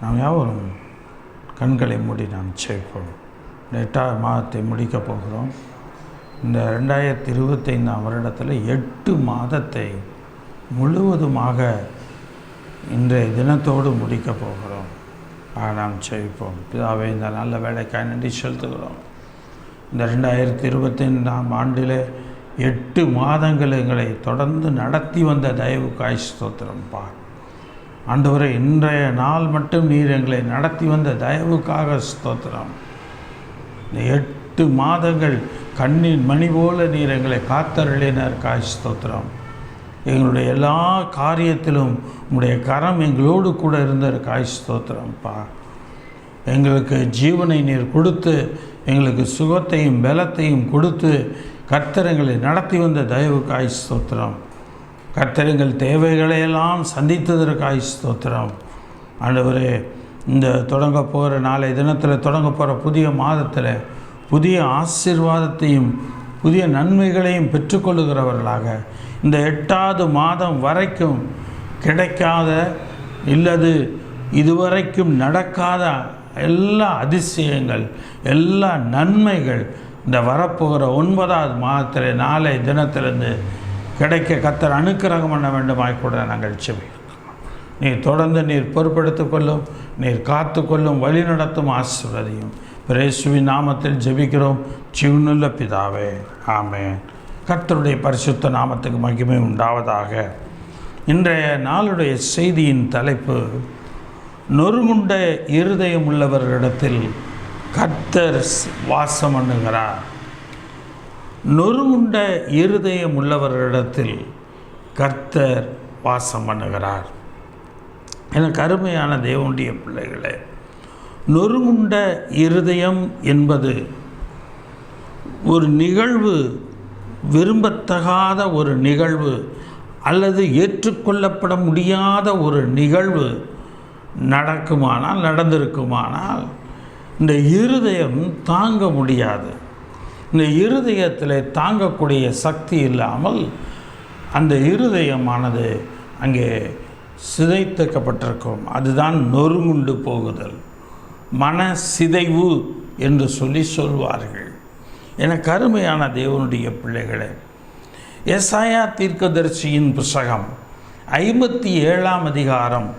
நாம் யாவரும் கண்களை மூடி நாம் ஜெபிப்போம். இந்த 8ஆவது மாதத்தை முடிக்கப் போகிறோம். இந்த 2025 வருடத்தில் 8 மாதத்தை முழுவதுமாக இன்றைய தினத்தோடு முடிக்கப் போகிறோம். நாம் ஜெபிப்போம். பிதாவே, இந்த நல்ல வேலைக்காய் நன்றி செலுத்துகிறோம். இந்த 2025 ஆண்டில் 8 மாதங்கள் எங்களை தொடர்ந்து நடத்தி வந்த தயவுக்காய் ஸ்தோத்திரம்ப்பா. ஆண்டவரே, இன்றைய நாள் மட்டும் நீர் எங்களை நடத்தி வந்த தயவுக்காக ஸ்தோத்திரம். இந்த 8 மாதங்கள் கண்ணின் மணி போல நீர் எங்களை காத்தருளினருக்காய் ஸ்தோத்திரம். எங்களுடைய எல்லா காரியத்திலும் உங்களுடைய கரம் எங்களோடு கூட இருந்ததற்காய் ஸ்தோத்திரம்ப்பா. எங்களுக்கு ஜீவனை நீர் கொடுத்து எங்களுக்கு சுகத்தையும் பலத்தையும் கொடுத்து கர்த்தர் எங்களை நடத்தி வந்த தயவுக்காய் ஸ்தோத்திரம். கர்த்தர் எங்கள் தேவைகளையெல்லாம் சந்தித்ததற்காய் ஸ்தோத்திரம். ஆண்டவரே, இந்த தொடங்க போகிற நாளைய தினத்தில் தொடங்க போகிற புதிய மாதத்தில் புதிய ஆசீர்வாதத்தையும் புதிய நன்மைகளையும் பெற்றுக்கொள்ளுகிறவர்களாக இந்த 8வது மாதம் வரைக்கும் கிடைக்காத இல்லது இதுவரைக்கும் நடக்காத எல்லா அதிசயங்கள் எல்லா நன்மைகள் இந்த வரப்போகிற 9வது மாதத்தில் நாளைய தினத்திலிருந்து கிடைக்க கர்த்தர் அனுக்கிரகம் பண்ண வேண்டுமாய் கூட நாங்கள் ஜெபிக்கிறோம். நீர் தொடர்ந்து நீர் பொறுப்பெடுத்து கொள்ளும், நீர் காத்து கொள்ளும், வழி நடத்தும், ஆசீர்வதியும். இயேசுவின் நாமத்தில் ஜெபிக்கிறோம் ஜீவனுள்ள பிதாவே, ஆமென். கர்த்தருடைய பரிசுத்த நாமத்துக்கு மகிமை உண்டாவதாக. இன்றைய நாளுடைய செய்தியின் தலைப்பு, நொறுங்குண்ட இருதயம் உள்ளவர்களிடத்தில் கர்த்தர் வாசம் பண்ணுகிறார். நொறுங்குண்ட இருதயம் உள்ளவர்களிடத்தில் கர்த்தர் வாசம் பண்ணுகிறார். எனக்கு அருமையான தேவனுடைய பிள்ளைகளே, நொறுங்குண்ட இருதயம் என்பது ஒரு நிகழ்வு, விரும்பத்தகாத ஒரு நிகழ்வு அல்லது ஏற்றுக்கொள்ளப்பட முடியாத ஒரு நிகழ்வு நடந்திருக்குமானால் இந்த இருதயம் தாங்க முடியாது. இந்த இருதயத்தில் தாங்கக்கூடிய சக்தி இல்லாமல் அந்த இருதயமானது அங்கே சிதைத்துக்கப்பட்டிருக்கும். அதுதான் நொறுங்குண்டு போகுதல், மன சிதைவு என்று சொல்வார்கள். எனக்கு அருமையான தேவனுடைய பிள்ளைகளே, எசாயா தீர்க்கதரிசியின் புஸ்தகம் 57ஆம் அதிகாரம்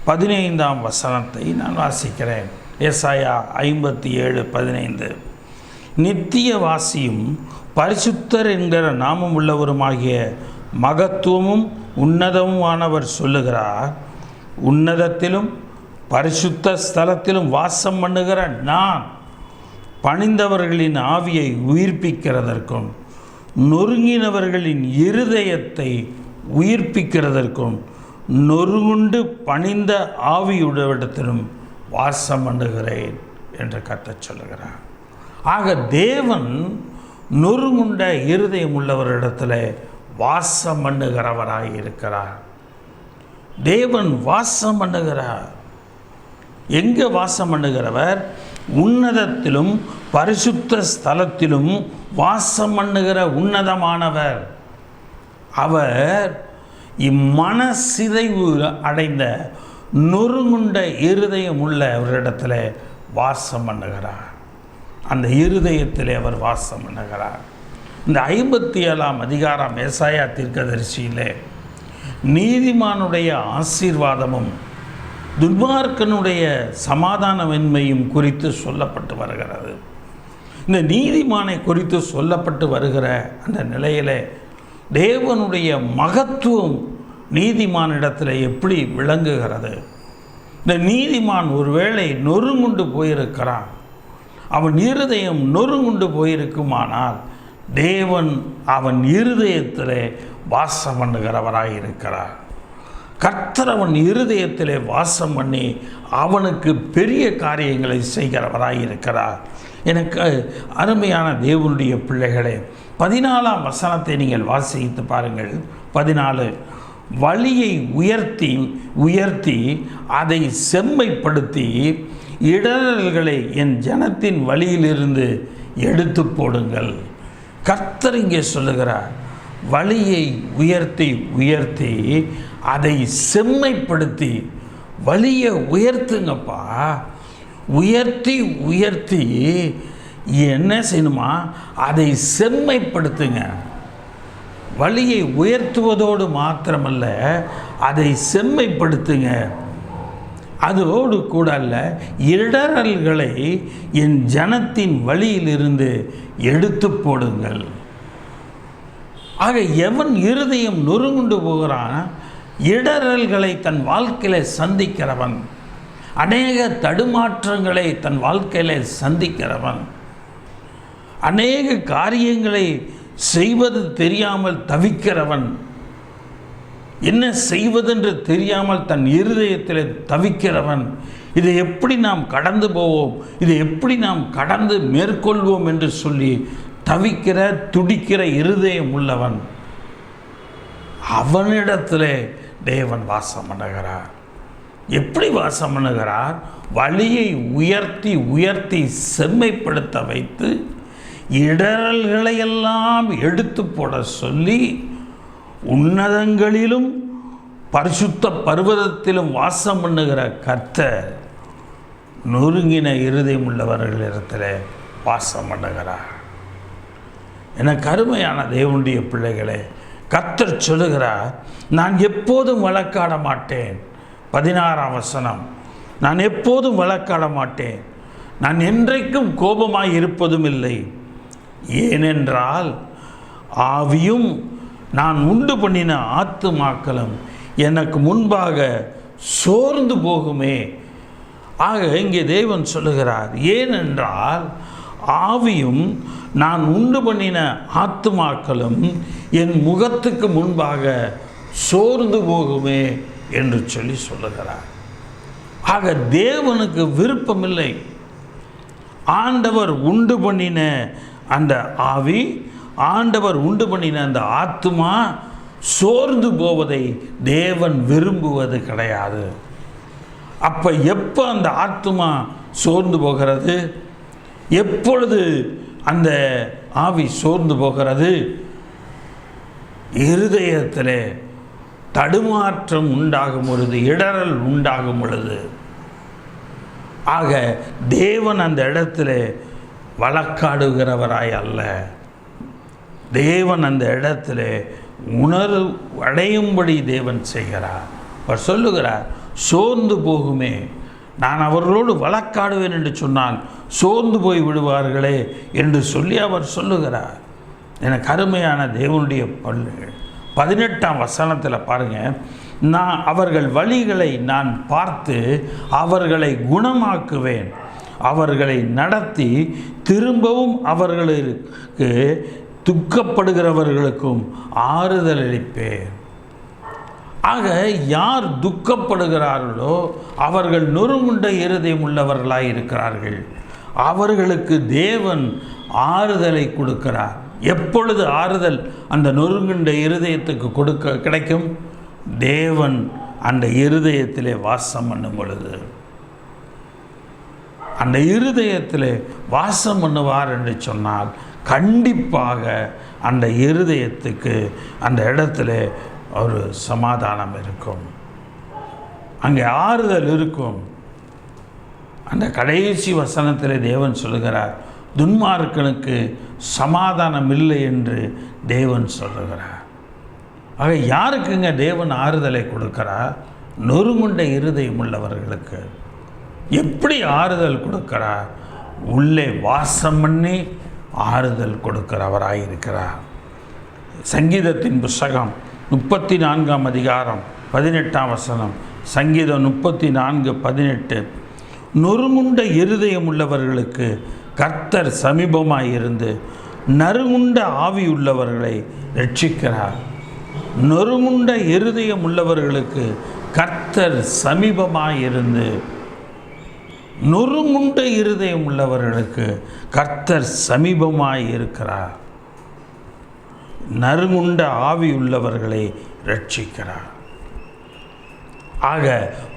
15ஆம் வசனத்தை நான் வாசிக்கிறேன். எசாயா 57:15. நித்தியவாசியும் பரிசுத்தர் என்கிற நாமம் உள்ளவருமாகிய மகத்துவமும் உன்னதமுமானவர் சொல்லுகிறார், உன்னதத்திலும் பரிசுத்த ஸ்தலத்திலும் வாசம் பண்ணுகிற நான் பணிந்தவர்களின் ஆவியை உயிர்ப்பிக்கிறதற்கும் நொறுங்கினவர்களின் இருதயத்தை உயிர்ப்பிக்கிறதற்கும் நொறுங்குண்டு பணிந்த ஆவியுடையவிடத்திலும் வாசம் பண்ணுகிறேன் என்று கர்த்தர் சொல்லுகிறார். ஆக தேவன் நொறுங்குண்ட இருதயம் உள்ளவரிடத்தில் வாசம் பண்ணுகிறவராய் இருக்கிறார். தேவன் வாசம் பண்ணுகிறார். எங்கே வாசம் பண்ணுகிறவர்? உன்னதத்திலும் பரிசுத்த ஸ்தலத்திலும் வாசம் பண்ணுகிற உன்னதமானவர். அவர் இம்மன சிதைவு அடைந்த நொறுங்குண்ட இருதயம் உள்ள அவரிடத்தில் வாசம் பண்ணுகிறார். அந்த இருதயத்தில் அவர் வாசம் பண்ணுகிறார். இந்த 57ஆம் அதிகாரம் எசாயா தீர்க்கதரிசியிலே நீதிமானுடைய ஆசீர்வாதமும் துன்மார்க்கனுடைய சமாதானமின்மையும் குறித்து சொல்லப்பட்டு வருகிறது. இந்த நீதிமானை குறித்து சொல்லப்பட்டு வருகிற அந்த நிலையில் தேவனுடைய மகத்துவம் நீதிமானிடத்தில் எப்படி விளங்குகிறது? இந்த நீதிமான் ஒருவேளை நொறுங்குண்டு போயிருக்கிறான், அவன் இருதயம் நொறுங்குண்டு போயிருக்குமானால் தேவன் அவன் இருதயத்திலே வாசம் பண்ணுகிறவராய் இருக்கிறார். கர்த்தர் அவன் இருதயத்திலே வாசம் பண்ணி அவனுக்கு பெரிய காரியங்களை செய்கிறவராய் இருக்கிறார். எனக்கு அருமையான தேவனுடைய பிள்ளைகளே, 14ஆம் வசனத்தை நீங்கள் வாசித்து பாருங்கள். 14, வழியை உயர்த்தி உயர்த்தி அதை செம்மைப்படுத்தி இடரல்களை என் ஜனத்தின் வழியிலிருந்து எடுத்து போடுங்கள். கர்த்தர் இங்கே சொல்லுகிறார், வழியை உயர்த்தி உயர்த்தி அதை செம்மைப்படுத்தி. வழியை உயர்த்துங்கப்பா, உயர்த்தி உயர்த்தி என்ன செய்யணுமா? அதை செம்மைப்படுத்துங்க. வழியை உயர்த்துவதோடு மாத்திரமல்ல, அதை செம்மைப்படுத்துங்க. அதோடு கூட அல்ல, இடரல்களை என் ஜனத்தின் வழியிலிருந்து எடுத்து போடுங்கள். ஆக எவன் இருதயம் நொறுங்குண்டு போகிறான், இடரல்களை தன் வாழ்க்கையில் சந்திக்கிறவன், அநேக தடுமாற்றங்களை தன் வாழ்க்கையில் சந்திக்கிறவன், அநேக காரியங்களை செய்வது தெரியாமல் தவிக்கிறவன், என்ன செய்வதென்று தெரியாமல் தன் இருதயத்தில் தவிக்கிறவன், இதை எப்படி நாம் கடந்து போவோம், இதை எப்படி நாம் கடந்து மேற்கொள்வோம் என்று சொல்லி தவிக்கிற துடிக்கிற இருதயம் உள்ளவன், அவனிடத்திலே தேவன் வாசம் பண்ணுகிறார். எப்படி வாசம் பண்ணுகிறார்? வழியை உயர்த்தி உயர்த்தி செம்மைப்படுத்த வைத்து இடரல்களையெல்லாம் எடுத்து போட சொல்லி உன்னதங்களிலும் பரிசுத்த பர்வதத்திலும் வாசம் பண்ணுகிற கர்த்தர் நொறுங்கின இருதயம் உள்ளவர்களிடத்தில் வாசம் பண்ணுகிறார். எனக்கு அருமையான தேவனுடைய பிள்ளைகளே, கர்த்தர் சொல்லுகிறார், நான் எப்போதும் வழக்காட மாட்டேன். 16ஆம் வசனம், நான் எப்போதும் வழக்காட மாட்டேன், நான் என்றைக்கும் கோபமாய் இருப்பதும் இல்லை. ஏனென்றால் ஆவியும் நான் உண்டு பண்ணின ஆத்துமாக்களும் எனக்கு முன்பாக சோர்ந்து போகுமே. ஆக இங்கே தேவன் சொல்லுகிறார், ஏனென்றால் ஆவியும் நான் உண்டு பண்ணின ஆத்துமாக்களும் என் முகத்துக்கு முன்பாக சோர்ந்து போகுமே என்று சொல்லி சொல்லுகிறார். ஆக தேவனுக்கு விருப்பமில்லை ஆண்டவர் உண்டு பண்ணின அந்த ஆவி, ஆண்டவர் உண்டு பண்ணின அந்த ஆத்துமா சோர்ந்து போவதை தேவன் விரும்புவது கிடையாது. அப்போ எப்போ அந்த ஆத்துமா சோர்ந்து போகிறது? எப்பொழுது அந்த ஆவி சோர்ந்து போகிறது? இருதயத்திலே தடுமாற்றம் உண்டாகும் பொழுது, இடரல் உண்டாகும் பொழுது. ஆக தேவன் அந்த இடத்துல வழக்காடுகிறவராய் அல்ல, தேவன் அந்த இடத்துல உணர்வு அடையும்படி தேவன் செய்கிறார். அவர் சொல்லுகிறார், சோர்ந்து போகுமே, நான் அவர்களோடு வழக்காடுவேன் என்று சொன்னால் சோர்ந்து போய் விடுவார்களே என்று சொல்லி அவர் சொல்லுகிறார். எனக்கு அருமையான தேவனுடைய பிள்ளைகள், 18ஆம் வசனத்தில் பாருங்கள், நான் அவர்கள் வழிகளை நான் பார்த்து அவர்களை குணமாக்குவேன், அவர்களை நடத்தி திரும்பவும் அவர்களுக்கு துக்கப்படுகிறவர்களுக்கும் ஆறுதல் அளிப்பேன். ஆக யார் துக்கப்படுகிறார்களோ அவர்கள் நொறுங்குண்ட இருதயம் உள்ளவர்களாய் இருக்கிறார்கள். அவர்களுக்கு தேவன் ஆறுதலை கொடுக்கிறார். எப்பொழுது ஆறுதல் அந்த நொறுங்குண்ட இருதயத்துக்கு கிடைக்கும்? தேவன் அந்த இருதயத்திலே வாசம் பண்ணும் பொழுது. அந்த இருதயத்திலே வாசம் பண்ணுவார் என்று சொன்னால் கண்டிப்பாக அந்த இருதயத்துக்கு அந்த இடத்துல ஒரு சமாதானம் இருக்கும், அங்கே ஆறுதல் இருக்கும். அந்த கடைசி வசனத்தில் தேவன் சொல்லுகிறார், துன்மார்க்கனுக்கு சமாதானம் இல்லை என்று தேவன் சொல்லுகிறார். ஆக யாருக்குங்க தேவன் ஆறுதலை கொடுக்கிறார்? நொறுங்குண்ட இருதயம் உள்ளவர்களுக்கு. எப்படி ஆறுதல் கொடுக்கிறார்? உள்ளே வாசம் பண்ணி ஆறுதல் கொடுக்கிறவராயிருக்கிறார். சங்கீதத்தின் புஸ்தகம் 34ஆம் அதிகாரம் 18ஆம் வசனம். சங்கீதம் 34:18. நொறுங்குண்ட இருதயம் உள்ளவர்களுக்கு கர்த்தர் சமீபமாயிருந்து நறுங்குண்ட ஆவி உள்ளவர்களை ரட்சிக்கிறார். நொறுங்குண்ட இருதயம் உள்ளவர்களுக்கு கர்த்தர் சமீபமாயிருந்து, நொறுங்குண்ட இருதயம் உள்ளவர்களுக்கு கர்த்தர் சமீபமாயிருக்கிறார். நறுங்குண்ட ஆவி உள்ளவர்களை ரட்சிக்கிறார். ஆக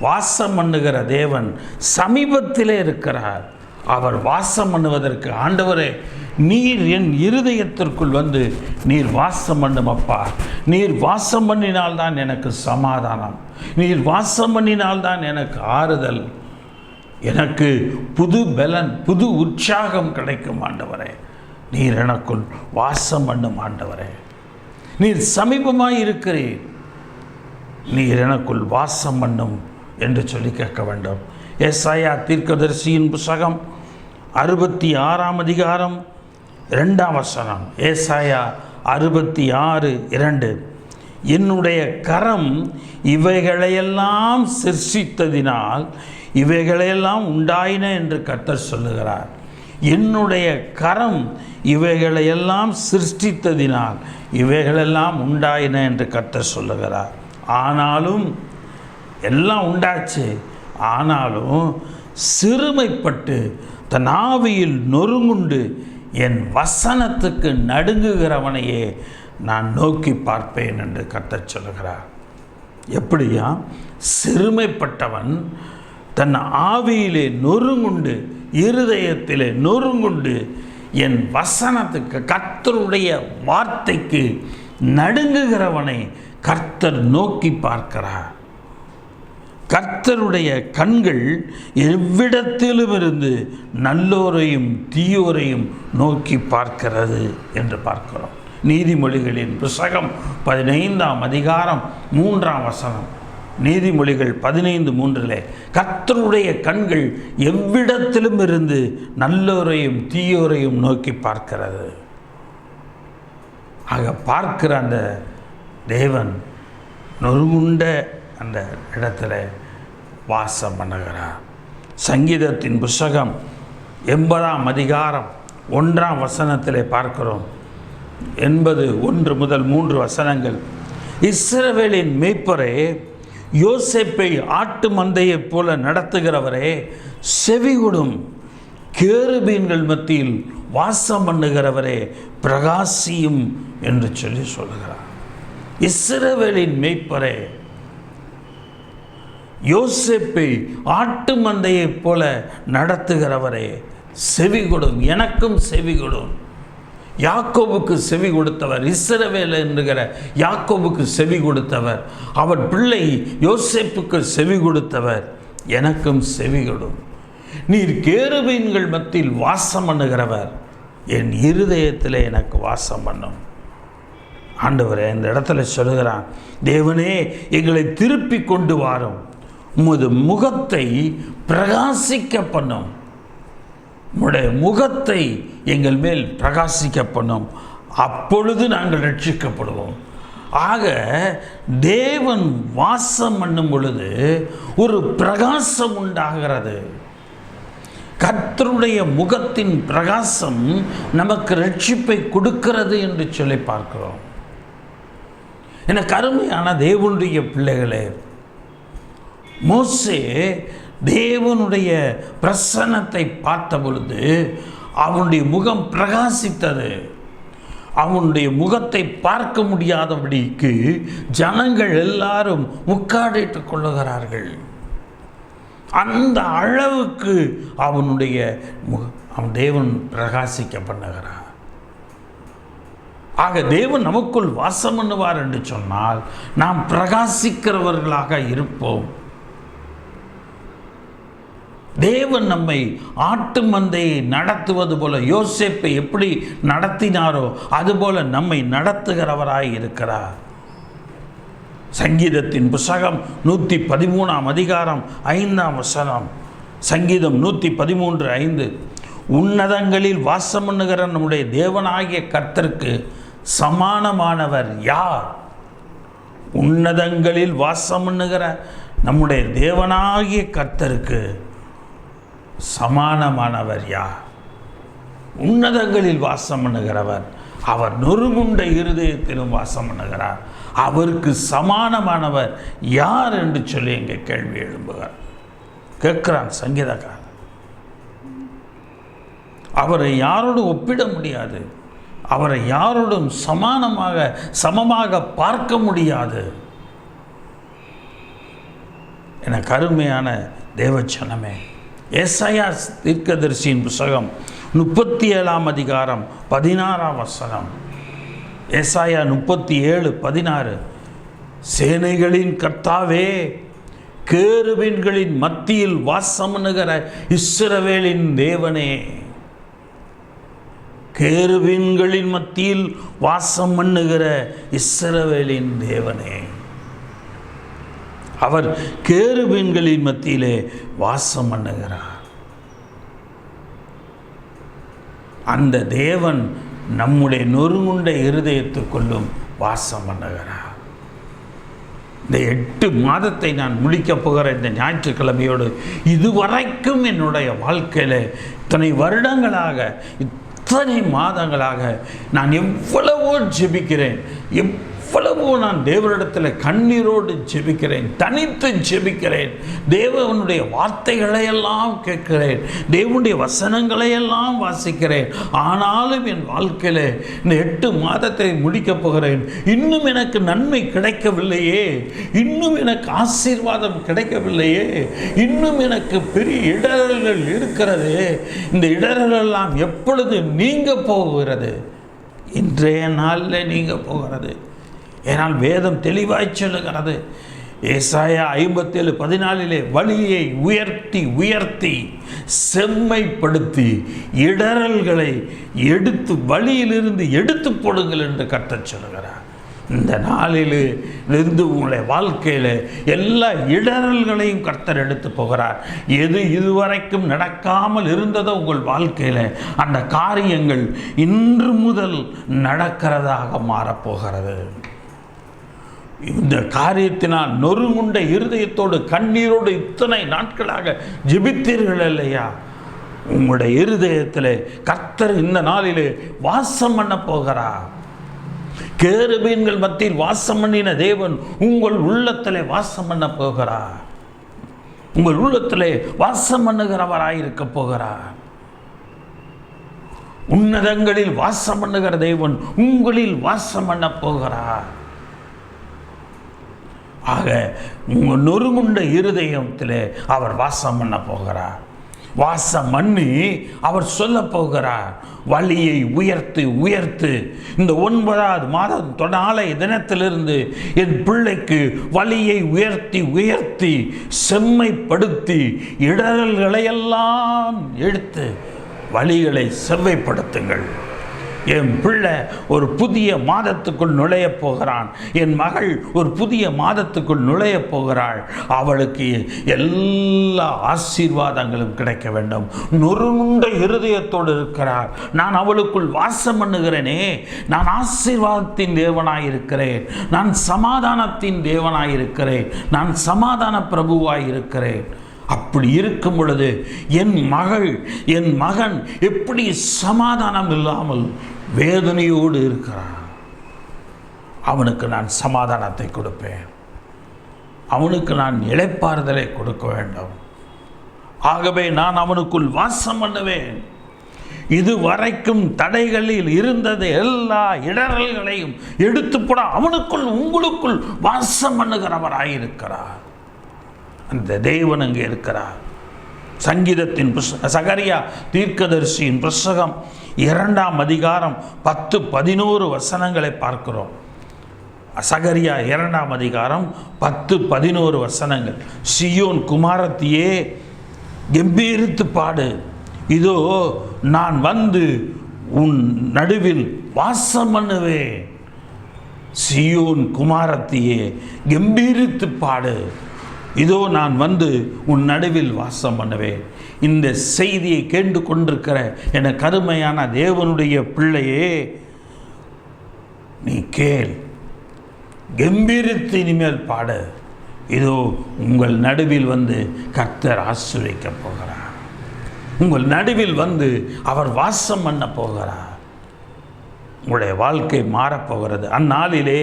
வாசம் பண்ணுகிற தேவன் சமீபத்திலே இருக்கிறார். அவர் வாசம் பண்ணுவதற்கு, ஆண்டவரே நீர் என் இருதயத்திற்குள் வந்து நீர் வாசம் பண்ணும் அப்பா, நீர் வாசம் பண்ணினால்தான் எனக்கு சமாதானம், நீர் வாசம் பண்ணினால்தான் எனக்கு ஆறுதல், எனக்கு புது பலன், புது உற்சாகம் கிடைக்கும் ஆண்டவரே, நீர் எனக்குள் வாசம் பண்ணும் ஆண்டவரே, நீர் சமீபமாய் இருக்கிறீர், நீர் எனக்குள் வாசம் பண்ணும் என்று சொல்லி கேட்க வேண்டும். ஏசாயா தீர்க்கதரிசியின் புஸ்தகம் 66ஆம் அதிகாரம் 2ஆம் வசனம். ஏசாயா 66:2. என்னுடைய கரம் இவைகளையெல்லாம் சிருஷ்டித்ததினால் இவைகளையெல்லாம் உண்டாயின என்று கர்த்தர் சொல்லுகிறார். என்னுடைய கரம் இவைகளையெல்லாம் சிருஷ்டித்ததினால் இவைகளெல்லாம் உண்டாயின என்று கர்த்தர் சொல்லுகிறார். ஆனாலும் எல்லாம் உண்டாச்சு, ஆனாலும் சிறுமைப்பட்டு தன் ஆவியில் நொறுங்குண்டு என் வசனத்துக்கு நடுங்குகிறவனையே நான் நோக்கி பார்ப்பேன் என்று கர்த்தர் சொல்லுகிறார். எப்படியா? சிறுமைப்பட்டவன் தன் ஆவியிலே நொறுங்குண்டு, இருதயத்திலே நொறுங்குண்டு என் வசனத்துக்கு, கர்த்தருடைய வார்த்தைக்கு நடுங்குகிறவனை கர்த்தர் நோக்கி பார்க்கிறார். கர்த்தருடைய கண்கள் எவ்விடத்திலும் இருந்து நல்லோரையும் தீயோரையும் நோக்கி பார்க்கிறது என்று பார்க்கிறோம். நீதிமொழிகளின் புஸ்தகம் 15ஆம் அதிகாரம் 3ஆம் வசனம். நீதிமொழிகள் 15:3 கர்த்தருடைய கண்கள் எவ்விடத்திலும் இருந்து நல்லோரையும் தீயோரையும் நோக்கி பார்க்கிறது. ஆக பார்க்கிற அந்த தேவன் நொறுங்குண்ட அந்த இடத்துல வாசம் பண்ணுகிறார். சங்கீதத்தின் புஸ்தகம் 80ஆம் அதிகாரம் 1ஆம் வசனத்திலே பார்க்கிறோம். 81-3 வசனங்கள். இஸ்ரவேலின் மேய்ப்பரே, யோசேப்பை ஆட்டு மந்தையைப் போல நடத்துகிறவரே, செவிகொடும். கேருபீன்கள் மத்தியில் வாசம் பண்ணுகிறவரே, பிரகாசியும் என்று சொல்லுகிறார். இஸ்ரவேலின் மேய்ப்பரே, யோசேப்பை ஆட்டு மந்தையைப் போல நடத்துகிறவரே, செவிகொடும், எனக்கும் செவிகொடும். யாக்கோபுக்கு செவி கொடுத்தவர், இஸ்ரவேல் என்கிற யாக்கோபுக்கு செவி கொடுத்தவர், அவர் பிள்ளை யோசேப்புக்கு செவி கொடுத்தவர், எனக்கும் செவி கொடும். நீர் கேருபீன்கள் மத்தியில் வாசம் பண்ணுகிறவர், என் இருதயத்தில் எனக்கு வாசம் பண்ணும். ஆண்டவரே இந்த இடத்துல சொல்லுகிறான், தேவனே எங்களை திருப்பி கொண்டு வாரும், உமது முகத்தை பிரகாசிக்க பண்ணும், உம்முடைய முகத்தை எங்கள் மேல் பிரகாசிக்க பண்ணும், அப்பொழுது நாங்கள் ரட்சிக்கப்படுவோம். ஆக தேவன் வாசம் பண்ணும் பொழுது ஒரு பிரகாசம் உண்டாகிறது. கர்த்தருடைய முகத்தின் பிரகாசம் நமக்கு ரட்சிப்பை கொடுக்கிறது என்று சொல்லி பார்க்கிறோம். எனக்கு அருமையான தேவனுடைய பிள்ளைகளே, மோசே தேவனுடைய பிரசன்னத்தை பார்த்த பொழுது அவனுடைய முகம் பிரகாசித்தது. அவனுடைய முகத்தை பார்க்க முடியாதபடிக்கு ஜனங்கள் எல்லாரும் முக்காடிட்டுக் கொள்ளுகிறார்கள். அந்த அளவுக்கு அவனுடைய அவன் தேவன் பிரகாசிக்க பண்ணுகிறார். ஆக தேவன் நமக்குள் வாசம் பண்ணுவார் என்று சொன்னால் நாம் பிரகாசிக்கிறவர்களாக இருப்போம். தேவன் நம்மை ஆட்டு மந்தையை நடத்துவது போல, யோசேப்பை எப்படி நடத்தினாரோ அதுபோல நம்மை நடத்துகிறவராய் இருக்கிறார். சங்கீதத்தின் புஸ்தகம் 113ஆம் அதிகாரம் 5ஆம் வசனம். சங்கீதம் 113:5. உன்னதங்களில் வாசம் பண்ணுகிற நம்முடைய தேவனாகிய கர்த்தருக்கு சமானமானவர் யார்? உன்னதங்களில் வாசம் பண்ணுகிற நம்முடைய தேவனாகிய கர்த்தருக்கு சமானமானவர் யார்? உன்னதங்களில் வாசம் பண்ணுகிறவர், அவர் நொறுங்குண்ட இருதயத்திலும் வாசம் பண்ணுகிறார். அவருக்கு சமானமானவர் யார் என்று சொல்லி இங்கே கேள்வி எழும்புகிறார். கேட்கிறான் சங்கீதக்காரன். அவரை யாரோடு ஒப்பிட முடியாது, அவரை யாரோடும் சமமாக பார்க்க முடியாது. என கருமையான தேவச்சனமே, ஏசாயா தீர்க்கதரிசியின் புத்தகம் 37 அதிகாரம் 16 ஏசாயா 37:16, சேனைகளின் கர்த்தாவே, கேருபீன்களின் மத்தியில் வாசம் பண்ணுகிற இஸ்ரவேலின் தேவனே, கேருபீன்களின் மத்தியில் வாசம் பண்ணுகிற இஸ்ரவேலின் தேவனே. அவர் கேருபீன்களின் மத்தியிலே வாசம் பண்ணுகிறார். அந்த தேவன் நம்முடைய நொறுங்குண்ட இருதயத்துக்குள்ளும் வாசம் பண்ணுகிறார். இந்த 8 மாதத்தை நான் முடிக்கப் போகிற இந்த ஞாயிற்றுக்கிழமையோடு இதுவரைக்கும் என்னுடைய வாழ்க்கையில் இத்தனை வருடங்களாக, இத்தனை மாதங்களாக நான் எவ்வளவோ ஜெபிக்கிறேன், எவ்வளவோ நான் தேவனிடத்தில் கண்ணீரோடு ஜெபிக்கிறேன், தனித்து ஜெபிக்கிறேன், தேவனுடைய வார்த்தைகளையெல்லாம் கேட்கிறேன், தேவனுடைய வசனங்களையெல்லாம் வாசிக்கிறேன். ஆனாலும் என் வாழ்க்கையில் இந்த 8 மாதத்தை முடிக்கப் போகிறேன். இன்னும் எனக்கு நன்மை கிடைக்கவில்லையே, இன்னும் எனக்கு ஆசீர்வாதம் கிடைக்கவில்லையே, இன்னும் எனக்கு பெரிய இடர்கள் இருக்கிறது. இந்த இடர்களெல்லாம் எப்பொழுது நீங்க போகிறது? இன்றைய நாளில் நீங்க போகிறது. ஏனால் வேதம் தெளிவாய் சொல்லுகிறது. ஏசாயா 57:14 வழியை உயர்த்தி உயர்த்தி செம்மைப்படுத்தி இடரல்களை எடுத்து வழியிலிருந்து எடுத்து போடுங்கள் என்று கர்த்தர் சொல்லுகிறார். இந்த நாளிலிருந்து உங்களுடைய வாழ்க்கையில் எல்லா இடரல்களையும் கர்த்தர் எடுத்து போகிறார். எது இதுவரைக்கும் நடக்காமல் இருந்ததோ உங்கள் வாழ்க்கையில் அந்த காரியங்கள் இன்று முதல் நடக்கிறதாக மாறப்போகிறது. இந்த காரியத்தினால் நொறுங்குண்ட இருதயத்தோடு கண்ணீரோடு இத்தனை நாட்களாக ஜெபித்தீர்கள் இல்லையா? உங்களுடைய இருதயத்தில் கர்த்தர் இந்த நாளிலே வாசம் பண்ண போகிறார். கேருபீன்கள் மத்தியில் வாசம் பண்ணின தேவன் உங்கள் உள்ளத்திலே வாசம் பண்ண போகிறார். உங்கள் உள்ளத்திலே வாசம் பண்ணுகிறவராயிருக்க போகிறார். உன்னதங்களில் வாசம் பண்ணுகிற தேவன் உங்களில் வாசம் பண்ண போகிறார். ஆக உங்கள் நொறுங்குண்ட இருதயத்திலே அவர் வாசம் பண்ண போகிறார். வாசம் பண்ணி அவர் சொல்ல போகிறார், வழியை உயர்த்து உயர்த்து. இந்த 9வது மாதம் நாளைய தினத்திலிருந்து என் பிள்ளைக்கு வழியை உயர்த்தி உயர்த்தி செம்மைப்படுத்தி இடர்களையெல்லாம் எடுத்து வழிகளை செவ்வைப்படுத்துங்கள். என் பிள்ளை ஒரு புதிய மாதத்துக்குள் நுழைய போகிறான். என் மகள் ஒரு புதிய மாதத்துக்குள் நுழைய போகிறாள். அவளுக்கு எல்லா ஆசீர்வாதங்களும் கிடைக்க வேண்டும். நொறுங்குண்ட இருதயத்தோடு இருக்கிறார். நான் அவளுக்குள் வாசம் பண்ணுகிறேனே. நான் ஆசீர்வாதத்தின் தேவனாயிருக்கிறேன். நான் சமாதானத்தின் தேவனாயிருக்கிறேன். நான் சமாதான பிரபுவாயிருக்கிறேன். அப்படி இருக்கும் பொழுது என் மகள் என் மகன் எப்படி சமாதானம் இல்லாமல் வேதனையோடு இருக்கிறான், அவனுக்கு நான் சமாதானத்தை கொடுப்பேன். அவனுக்கு நான் இளைப்பாறுதலை கொடுக்க வேண்டும். ஆகவே நான் அவனுக்குள் வாசம் பண்ணுவேன். இதுவரைக்கும் தடைகளில் இருந்தது எல்லா இடரல்களையும் எடுத்து போட அவனுக்குள் உங்களுக்குள் வாசம் பண்ணுகிறவராயிருக்கிறார். அந்த தேவன் அங்கே இருக்கிறார். சங்கீதத்தின் சகரியா தீர்க்கதரிசியின் புத்தகம் 2 அதிகாரம் 10-11 வசனங்களை பார்க்கிறோம். சகரியா 2 அதிகாரம் 10-11 வசனங்கள். சியோன் குமாரத்தியே, கம்பீரித்து பாடு. இதோ நான் வந்து உன் நடுவில் வாசம் பண்ணுவேன். சியோன் குமாரத்தியே, கம்பீரித்து பாடு. இதோ நான் வந்து உன் நடுவில் வாசம் பண்ணுவேன். இந்த செய்தியை கேட்டு கொண்டிருக்கிற என கருமையான தேவனுடைய பிள்ளையே, நீ கேள், கம்பீரித்து இனிமேல் பாடு. இதோ உங்கள் நடுவில் வந்து கர்த்தர் ஆசீர்வதிக்கப் போகிறார். உங்கள் நடுவில் வந்து அவர் வாசம் பண்ண போகிறார். உங்களுடைய வாழ்க்கை மாறப்போகிறது. அந்நாளிலே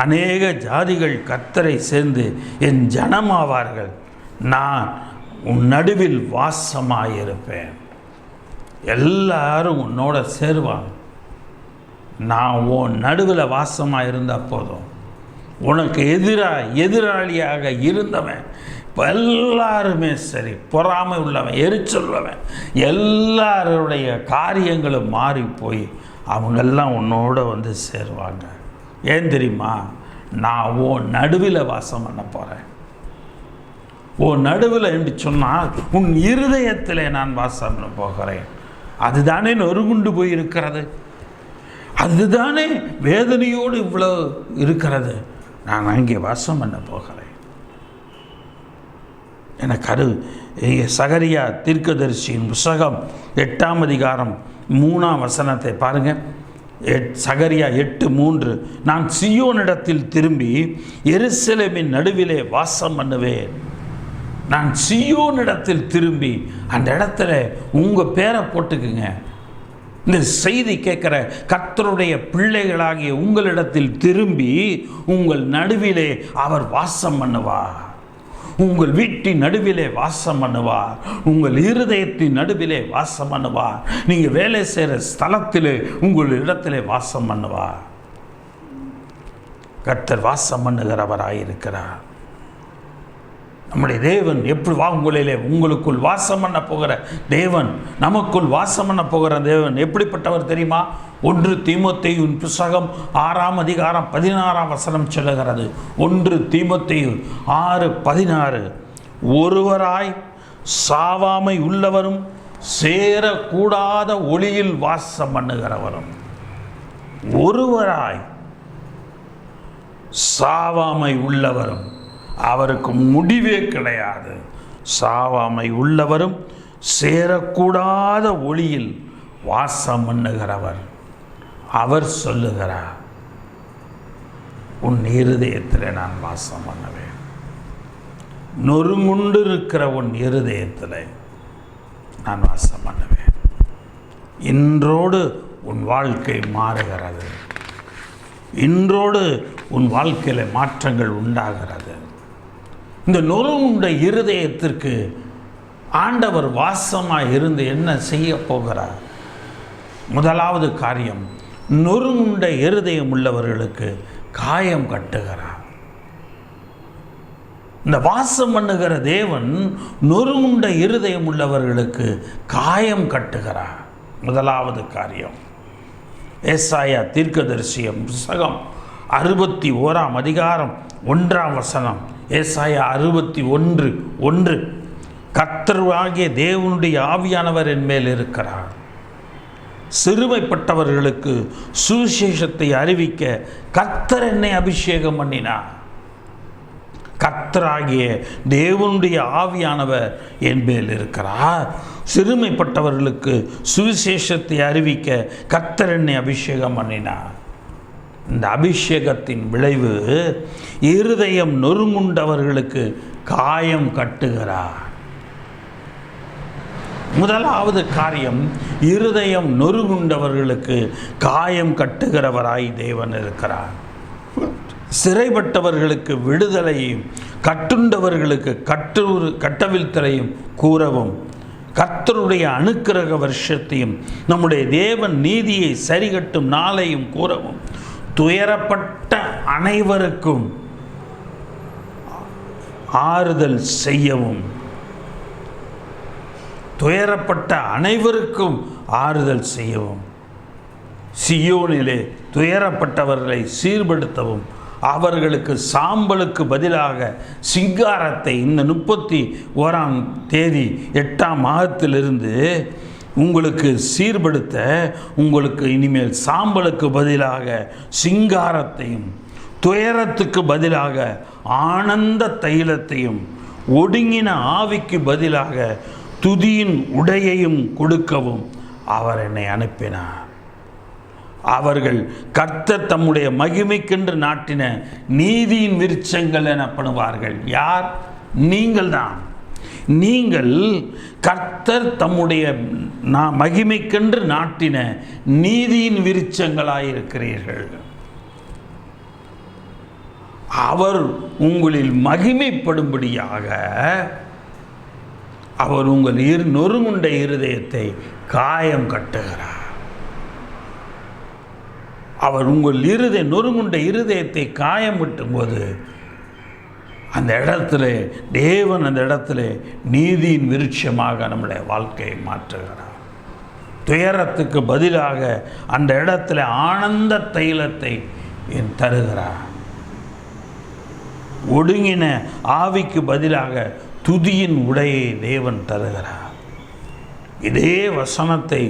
அநேக ஜாதிகள் கர்த்தரை சேர்ந்து என் ஜனமாவார்கள். நான் உன் நடுவில் வாசமாயிருப்பேன். எல்லாரும் உன்னோட சேருவாங்க. நான் உன் நடுவில் வாசமாக இருந்தால் போதும். உனக்கு எதிராளியாக இருந்தவன் இப்போ எல்லாருமே சரி, பொறாமை உள்ளவன், எரிச்சல் உள்ளவன், எல்லாருடைய காரியங்களும் மாறி போய் அவங்கெல்லாம் உன்னோட வந்து சேருவாங்க. ஏன் தெரியுமா? நான் உன் நடுவில் வாசம் பண்ண போகிறேன். உன் நடுவில் என்று சொன்னால் உன் இருதயத்தில் நான் வாசம் பண்ண போகிறேன். அதுதானே நொறுங்குண்டு போய் இருக்கிறது, அதுதானே வேதனையோடு இவ்வளோ இருக்கிறது. நான் அங்கே வாசம் பண்ண போகிறேன். எனக்கு சகரியா தீர்க்கதரிசியின் புத்தகம் 8ஆம் அதிகாரம் 3ஆம் வசனத்தை பாருங்கள். சகரியா 8:3, நான் சீயோனிடத்தில் திரும்பி எருசலேமின் நடுவிலே வாசம் பண்ணுவேன். நான் சீயோனிடத்தில் திரும்பி, அந்த இடத்துல உங்கள் பேரை போட்டுக்குங்க. இந்த செய்தி கேட்குற கர்த்தருடைய பிள்ளைகளாகிய உங்களிடத்தில் திரும்பி உங்கள் நடுவிலே அவர் வாசம் பண்ணுவார். உங்கள் வீட்டின் நடுவிலே வாசம் பண்ணுவார். உங்கள் இருதயத்தின் நடுவிலே வாசம் பண்ணுவார். நீங்கள் வேலை செய்கிற ஸ்தலத்திலே உங்கள் இடத்திலே வாசம் பண்ணுவார். கர்த்தர் வாசம் பண்ணுகிறவராயிருக்கிறார். நம்முடைய தேவன் எப்படி உங்களுக்குள் வாசம் பண்ண போகிற தேவன், நமக்குள் வாசம் பண்ண போகிற தேவன் எப்படிப்பட்டவர் தெரியுமா? 1 தீமோத்தேயு புத்தகம் 6ஆம் அதிகாரம் 16ஆம் வசனம் சொல்லுகிறது. 1 தீமோத்தேயு 6:16, ஒருவராய் சாவாமை உள்ளவரும் சேரக்கூடாத ஒளியில் வாசம் பண்ணுகிறவரும். ஒருவராய் சாவாமை உள்ளவரும், அவருக்கு முடிவே கிடையாது. சாவாமை உள்ளவரும் சேரக்கூடாத ஒளியில் வாசம் பண்ணுகிறவர். அவர் சொல்லுகிறார், உன் இருதயத்தில் நான் வாசம் பண்ணுவேன். நொறுங்குண்டு இருக்கிற உன் இருதயத்தில் நான் வாசம் பண்ணுவேன். இன்றோடு உன் வாழ்க்கை மாறுகிறது. இன்றோடு உன் வாழ்க்கையில் மாற்றங்கள் உண்டாகிறது. இந்த நொறுங்குண்ட இருதயத்திற்கு ஆண்டவர் வாசமாக இருந்து என்ன செய்ய போகிறார்? முதலாவது காரியம், நொறுங்குண்ட இருதயம் உள்ளவர்களுக்கு காயம் கட்டுகிறார். இந்த வாசம் பண்ணுகிற தேவன் நொறுங்குண்ட இருதயம் உள்ளவர்களுக்கு காயம் கட்டுகிறார். முதலாவது காரியம், ஏசாயா தீர்க்கதரிசியின் புத்தகம் 61ஆம் அதிகாரம் 1ஆம் வசனம். ஏசாயா 61:1, கர்த்தராகிய தேவனுடைய ஆவியானவர் என் மேல் இருக்கிறார். சிறுமைப்பட்டவர்களுக்கு சுவிசேஷத்தை அறிவிக்க கர்த்தர் என்னை அபிஷேகம் பண்ணினார். கர்த்தராகிய தேவனுடைய ஆவியானவர் என் மேல் இருக்கிறார். சிறுமைப்பட்டவர்களுக்கு சுவிசேஷத்தை அறிவிக்க கர்த்தர் என்னை அபிஷேகம் பண்ணினார். இந்த அபிஷேகத்தின் விளைவு, இருதயம் நொறுங்குண்டவர்களுக்கு காயம் கட்டுகிறார். முதலாவது காரியம், இருதயம் நொறுங்குண்டவர்களுக்கு காயம் கட்டுகிறவராய் தேவன் இருக்கிறார். சிறைப்பட்டவர்களுக்கு விடுதலையும், கட்டுண்டவர்களுக்கு கட்டவிழ்த்தலையும் கூறவும், கர்த்தருடைய அனுக்கிரக வருஷத்தையும் நம்முடைய தேவன் நீதியை சரிகட்டும் நாளையும் கூறவும், துயரப்பட்ட அனைவருக்கும் ஆறுதல் செய்யவும். துயரப்பட்ட அனைவருக்கும் ஆறுதல் செய்யவும், சீயோனிலே துயரப்பட்டவர்களை சீர்படுத்தவும், அவர்களுக்கு சாம்பலுக்கு பதிலாக சிங்காரத்தை இந்த 31ஆம் தேதி 8ஆம் மாதத்திலிருந்து உங்களுக்கு சீர்படுத்த, உங்களுக்கு இனிமேல் சாம்பலுக்கு பதிலாக சிங்காரத்தையும், துயரத்துக்கு பதிலாக ஆனந்த தைலத்தையும், ஒடுங்கின ஆவிக்கு பதிலாக துதியின் உடையையும் கொடுக்கவும் அவர் என்னை அனுப்பினார். அவர்கள் கர்த்தர் தம்முடைய மகிமைக்கென்று நாட்டின நீதியின் விருட்சங்கள் எனப்படுவார்கள். யார்? நீங்கள் தான். நீங்கள் கர்த்தர் தம்முடைய மகிமைக்கென்று நாட்டின நீதியின் விருட்சங்களாயிருக்கிறீர்கள். அவர் உங்களில் மகிமைப்படும்படியாக அவர் உங்கள் நொறுங்குண்ட இருதயத்தை காயம் கட்டுகிறார். அவர் உங்கள் நொறுங்குண்ட இருதயத்தை காயம் விட்டும்போது அந்த இடத்துல தேவன் அந்த இடத்துல நீதியின் விருட்சமாக நம்முடைய வாழ்க்கையை மாற்றுகிறார். துயரத்துக்கு பதிலாக அந்த இடத்துல ஆனந்த தைலத்தை தருகிறார். ஒடுங்கின ஆவிக்கு பதிலாக துதியின் உடையை தேவன் தருகிறார். இதே வசனத்தை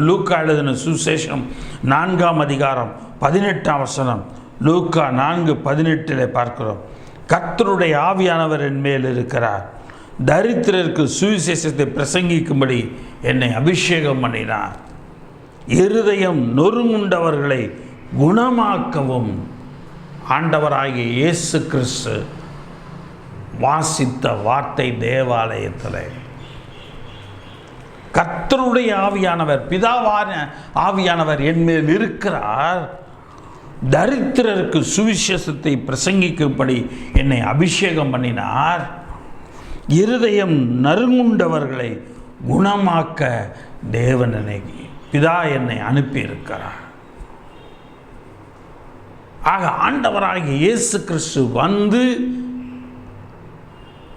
லூக்கா எழுதின சுசேஷம் 4ஆம் அதிகாரம் 18ஆம் வசனம், லூக்கா 4:18 பார்க்கிறோம். கர்த்தருடைய ஆவியானவர் என் மேல் இருக்கிறார், தரித்திரருக்கு சுவிசேஷத்தை பிரசங்கிக்கும்படி என்னை அபிஷேகம் பண்ணினார், இருதயம் நொறுங்குண்டவர்களை குணமாக்கவும். ஆண்டவராகிய இயேசு கிறிஸ்து வாசித்த வார்த்தை தேவாலயத்தில் கர்த்தருடைய ஆவியானவர், பிதாவான ஆவியானவர் என் மேல் இருக்கிறார், தரித்திரருக்கு சுவிசேஷத்தை பிரசங்கிக்கும்படி என்னை அபிஷேகம் பண்ணினார், இருதயம் நறுங்குண்டவர்களை குணமாக்க தேவன் பிதா என்னை அனுப்பியிருக்கிறார். ஆக ஆண்டவராகிய இயேசு கிறிஸ்து வந்து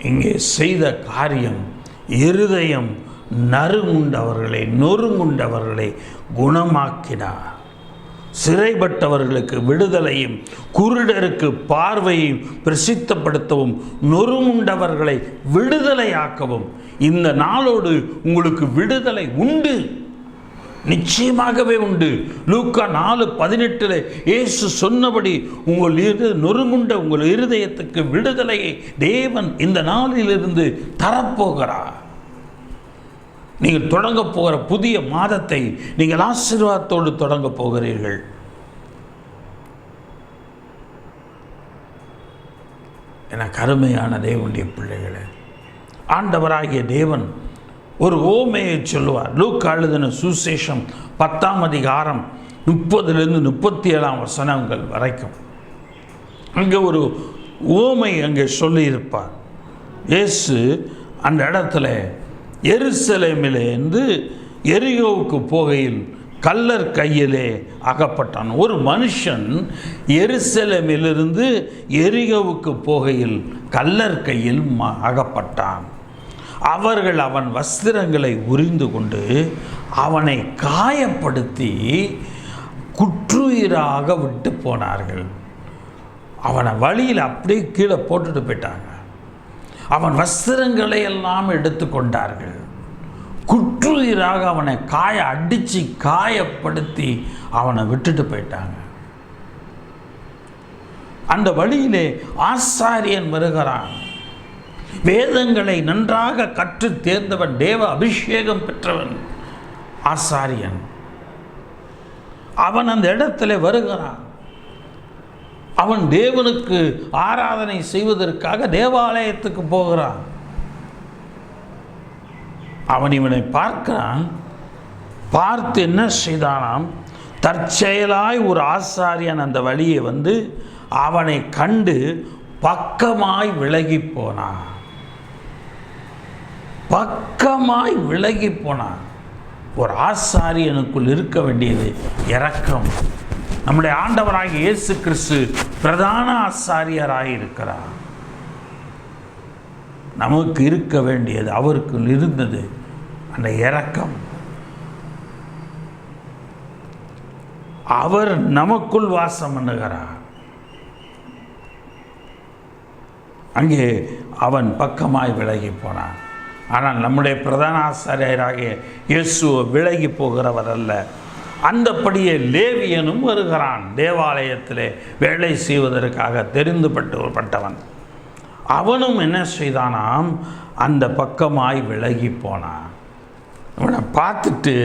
இங்கே செய்த காரியம், இருதயம் நொறுங்குண்டவர்களை குணமாக்கினார். சிறைப்பட்டவர்களுக்கு விடுதலையும் குருடருக்கு பார்வையும் பிரசித்தப்படுத்தவும் நொறுங்குண்டவர்களை விடுதலையாக்கவும். இந்த நாளோடு உங்களுக்கு விடுதலை உண்டு, நிச்சயமாகவே உண்டு. லூக்கா 4:18 இயேசு சொன்னபடி நொறுங்குண்ட உங்கள் இருதயத்துக்கு விடுதலையை தேவன் இந்த நாளிலிருந்து தரப்போகிறார். நீங்கள் தொடங்க போகிற புதிய மாதத்தை நீங்கள் ஆசீர்வாதத்தோடு தொடங்க போகிறீர்கள். என கருமையான தேவனுடைய பிள்ளைகளே, ஆண்டவராகிய தேவன் ஒரு ஓமையை சொல்லுவார். லூக்கா எழுதின சுசேஷம் 10ஆம் அதிகாரம் 30-37 வசனங்கள் வரைக்கும் அங்கே ஒரு ஓமை அங்கே சொல்லியிருப்பார். இயேசு அந்த இடத்துல எருசலேமிலிருந்து எரிகோவுக்கு போகையில் கள்ளர் கையிலே அகப்பட்டான். ஒரு மனுஷன் எருசலேமிலிருந்து எரிகோவுக்கு போகையில் கள்ளர் கையில் அகப்பட்டான். அவர்கள் அவன் வஸ்திரங்களை உரிந்து கொண்டு அவனை காயப்படுத்தி குற்றுயிராக விட்டு போனார்கள். அவனை வழியில் அப்படியே கீழே போட்டுட்டு போயிட்டாங்க. அவன் வஸ்திரங்களை எல்லாம் எடுத்து கொண்டார்கள். குற்றுயிராக அவனை அடித்து காயப்படுத்தி அவனை விட்டுட்டு போயிட்டாங்க. அந்த வழியிலே ஆசாரியன் வருகிறான். வேதங்களை நன்றாக கற்று தேர்ந்தவன், தேவ அபிஷேகம் பெற்றவன் ஆசாரியன். அவன் அந்த இடத்துல வருகிறான். அவன் தேவனுக்கு ஆராதனை செய்வதற்காக தேவாலயத்துக்கு போகிறான். அவன் இவனை பார்க்கிறான். பார்த்து என்ன செய்தானாம், தற்செயலாய் ஒரு ஆசாரியன் அந்த வழியை வந்து அவனை கண்டு பக்கமாய் விலகி போனான். பக்கமாய் விலகி போனான். ஒரு ஆசாரியனுக்குள் இருக்க வேண்டியது இரக்கம். நம்முடைய ஆண்டவராகிய இயேசு கிறிஸ்து பிரதான ஆசாரியராக இருக்கிறார். நமக்கு இருக்க வேண்டியது, அவருக்குள் இருந்தது அந்த இரக்கம். அவர் நமக்குள் வாசம் பண்ணுகிறார். அங்கே அவன் பக்கமாய் விலகி போனான். ஆனால் நம்முடைய பிரதான ஆசாரியராகிய இயேசு விலகி போகிறவர் அல்ல. அந்தப்படியே லேவியனும் வருகிறான். தேவாலயத்திலே வேலை செய்வதற்காக தெரிந்துபட்டவன். அவனும் என்ன செய்தானாம், அந்த பக்கமாய் விலகி போனான். அவனை பார்த்துட்டு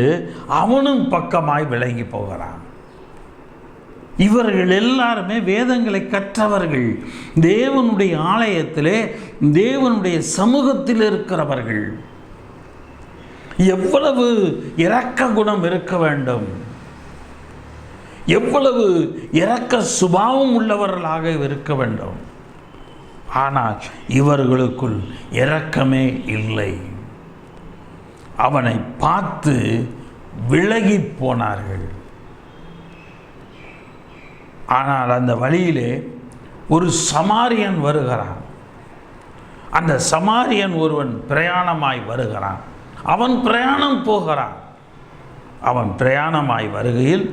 அவனும் பக்கமாய் விலகி போகிறான். இவர்கள் எல்லாருமே வேதங்களை கற்றவர்கள், தேவனுடைய ஆலயத்திலே தேவனுடைய சமூகத்தில் இருக்கிறவர்கள். எவ்வளவு இரக்க குணம் இருக்க வேண்டும், எவ்வளவு இரக்க சுபாவம் உள்ளவர்களாக இருக்க வேண்டும். ஆனால் இவர்களுக்குள் இரக்கமே இல்லை. அவனை பார்த்து விலகி போனார்கள். ஆனால் அந்த வழியிலே ஒரு சமாரியன் வருகிறான். அந்த சமாரியன் ஒருவன் பிரயாணமாய் வருகிறான். அவன் பிரயாணம் போகிறான். அவன் பிரயாணமாய் வருகையில்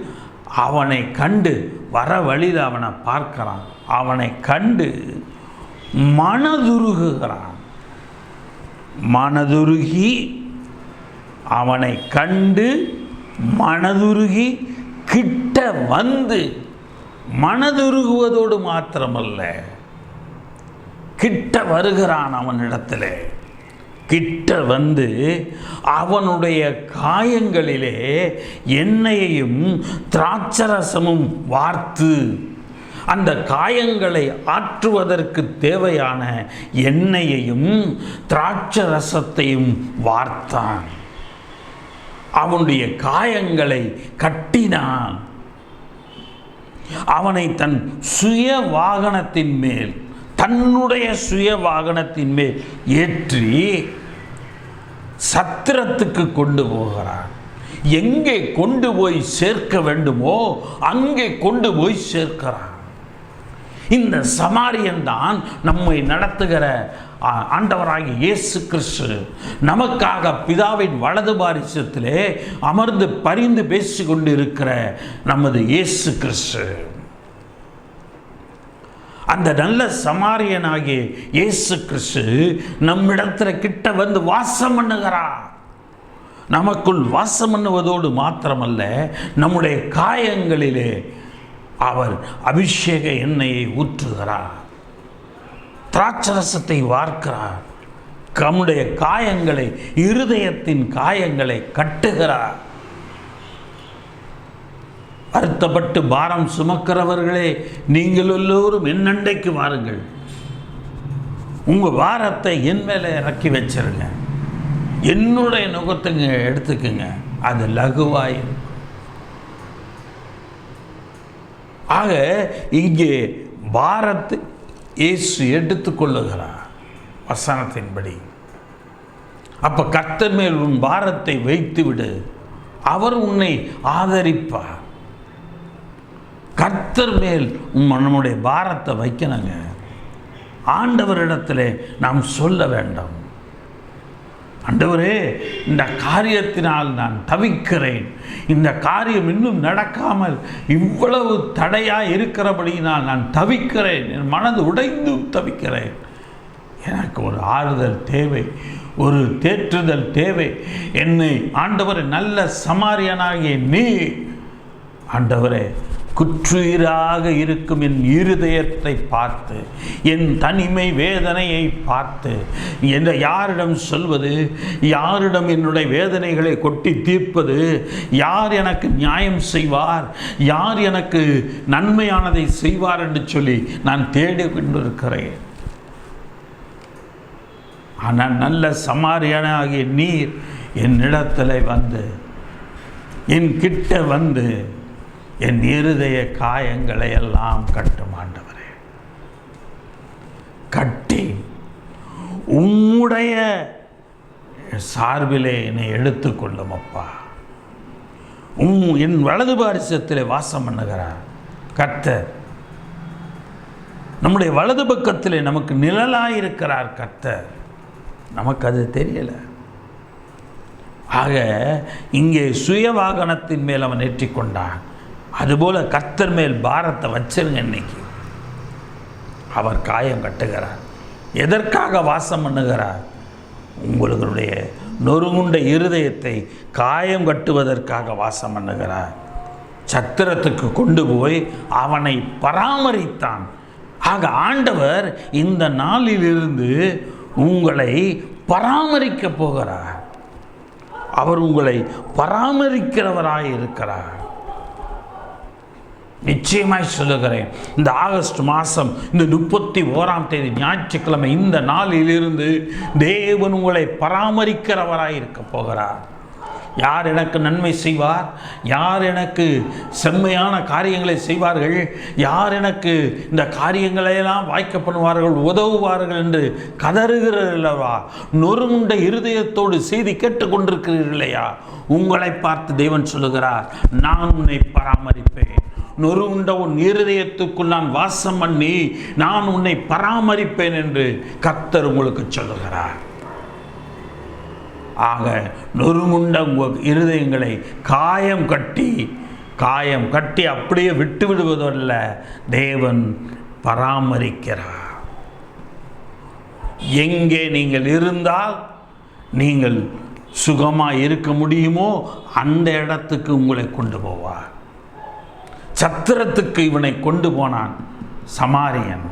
அவனை கண்டு, வர வழியில் அவனை பார்க்கிறான். அவனை கண்டு மனதுருகுகிறான். மனதுருகி, அவனை கண்டு மனதுருகி கிட்ட வந்து, மனதுருகுவதோடு மாத்திரமல்ல, கிட்ட வருகிறான். அவனிடத்திலே கிட்ட வந்து அவனுடைய காயங்களிலே எண்ணெயையும் திராட்சரசமும் வார்த்து, அந்த காயங்களை ஆற்றுவதற்கு தேவையான எண்ணெயையும் திராட்சரசத்தையும் வார்த்தான். அவனுடைய காயங்களை கட்டினான். அவனை தன் சுய வாகனத்தின் மேல், தன்னுடைய சுய வாகனத்தின் மேல் ஏற்றி சத்திரத்துக்கு கொண்டு போகிறான். எங்கே கொண்டு போய் சேர்க்க வேண்டுமோ அங்கே கொண்டு போய் சேர்க்கிறான். இந்த சமாரியன் தான் நம்மை நடத்துகிற ஆண்டவராகிய இயேசு கிறிஸ்து. நமக்காக பிதாவின் வலது பாரிசத்திலே அமர்ந்து பரிந்து பேசி கொண்டு இருக்கிற நமது இயேசு கிறிஸ்து. அந்த நல்ல சமாரியனாகிய இயேசு கிறிஸ்து நம்மிடத்தில் கிட்ட வந்து வாசம் பண்ணுகிறார். நமக்குள் வாசம் பண்ணுவதோடு மாத்திரமல்ல, நம்முடைய காயங்களிலே அவர் அபிஷேக எண்ணெயை ஊற்றுகிறார், திராட்சரசத்தை வார்க்கிறார், நம்முடைய காயங்களை, இருதயத்தின் காயங்களை கட்டுகிறார். வருத்தப்பட்டு பாரம் சுமக்கிறவர்களே, நீங்கள் எல்லோரும் என்னண்டைக்கு வாருங்கள், உங்கள் பாரத்தை என் மேலே இறக்கி வச்சிருங்க, என்னுடைய நுகத்துங்க எடுத்துக்குங்க, அது லகுவாய் இருக்கும். ஆக இங்கே பாரத்தை இயேசு எடுத்துக்கொள்ளுகிறார் வசனத்தின்படி. அப்ப கர்த்தர் மேல் உன் பாரத்தை வைத்து விடு, அவர் உன்னை ஆதரிப்பார். கர்த்தர் மேல் நம்முடைய பாரத்தை வைக்கணுங்க. ஆண்டவரிடத்தில் நாம் சொல்ல வேண்டும், ஆண்டவரே, இந்த காரியத்தினால் நான் தவிக்கிறேன், இந்த காரியம் இன்னும் நடக்காமல் இவ்வளவு தடையாக இருக்கிறபடியினால் நான் தவிக்கிறேன், என் மனது உடைந்து தவிக்கிறேன், எனக்கு ஒரு ஆறுதல் தேவை, ஒரு தேற்றுதல் தேவை. என்னை ஆண்டவரே, நல்ல சமாரியனாகிய நீ ஆண்டவரே, குற்றுயிராக இருக்கும் என் இருதயத்தை பார்த்து, என் தனிமை வேதனையை பார்த்து, என்ற யாரிடம் சொல்வது, யாரிடம் என்னுடைய வேதனைகளை கொட்டி தீர்ப்பது, யார் எனக்கு நியாயம் செய்வார், யார் எனக்கு நன்மையானதை செய்வார் என்று சொல்லி நான் தேடிக்கொண்டிருக்கிறேன். ஆனால் நல்ல சமாரியனாகிய நீர் என்னிடத்தில் வந்து, என் கிட்ட வந்து என் இருதய காயங்களை எல்லாம் கட்டும் ஆண்டவரே, கட்டி உம்முடைய சார்பிலே என்னை எடுத்துக்கொள்ளும் அப்பா. என் வலது பாரிசத்திலே வாசம் பண்ணுகிறார் கர்த்தர். நம்முடைய வலது பக்கத்திலே நமக்கு நிழலாயிருக்கிறார் கர்த்தர். நமக்கு அது தெரியலை. ஆக இங்கே சுய வாகனத்தின் மேல் அவன் ஏற்றிக்கொண்டான். அதுபோல கர்த்தர் மேல் பாரத்தை வச்சிருங்க. இன்னைக்கு அவர் காயம் கட்டுகிறார். எதற்காக வாசம் பண்ணுகிறார்? உங்களுடைய நொறுங்குண்ட இருதயத்தை காயம் கட்டுவதற்காக வாசம் பண்ணுகிறார். சத்திரத்துக்கு கொண்டு போய் அவனை பராமரித்தான். ஆக ஆண்டவர் இந்த நாளிலிருந்து உங்களை பராமரிக்க போகிறார். அவர் உங்களை பராமரிக்கிறவராய் இருக்கிறார். நிச்சயமாய் சொல்லுகிறேன், இந்த ஆகஸ்ட் மாதம் இந்த 31ஆம் தேதி ஞாயிற்றுக்கிழமை இந்த நாளிலிருந்து தேவன் உங்களை பராமரிக்கிறவராய் இருக்க போகிறார். யார் எனக்கு நன்மை செய்வார், யார் எனக்கு செம்மையான காரியங்களை செய்வார்கள், யார் எனக்கு இந்த காரியங்களையெல்லாம் வாய்க்க பண்ணுவார்கள், உதவுவார்கள் என்று கதறுகிறீர்களா? நொறுமுண்ட இருதயத்தோடு செய்தி கேட்டுக்கொண்டிருக்கிறீர்கள் இல்லையா? உங்களை பார்த்து தேவன் சொல்லுகிறார், நான் உன்னை பராமரிப்பேன். நொறுமுண்ட உன் இருதயத்துக்குள் நான் வாசம் பண்ணி நான் உன்னை பராமரிப்பேன் என்று கர்த்தர் உங்களுக்கு சொல்லுகிறார். ஆக நொறுமுண்ட உங்கள் இருதயங்களை காயம் கட்டி அப்படியே விட்டு விடுவதல்ல, தேவன் பராமரிக்கிறார். எங்கே நீங்கள் இருந்தால் நீங்கள் சுகமாக இருக்க முடியுமோ அந்த இடத்துக்கு உங்களை கொண்டு போவார். சத்திரத்துக்கு இவனை கொண்டு போனான் சமாரியன்.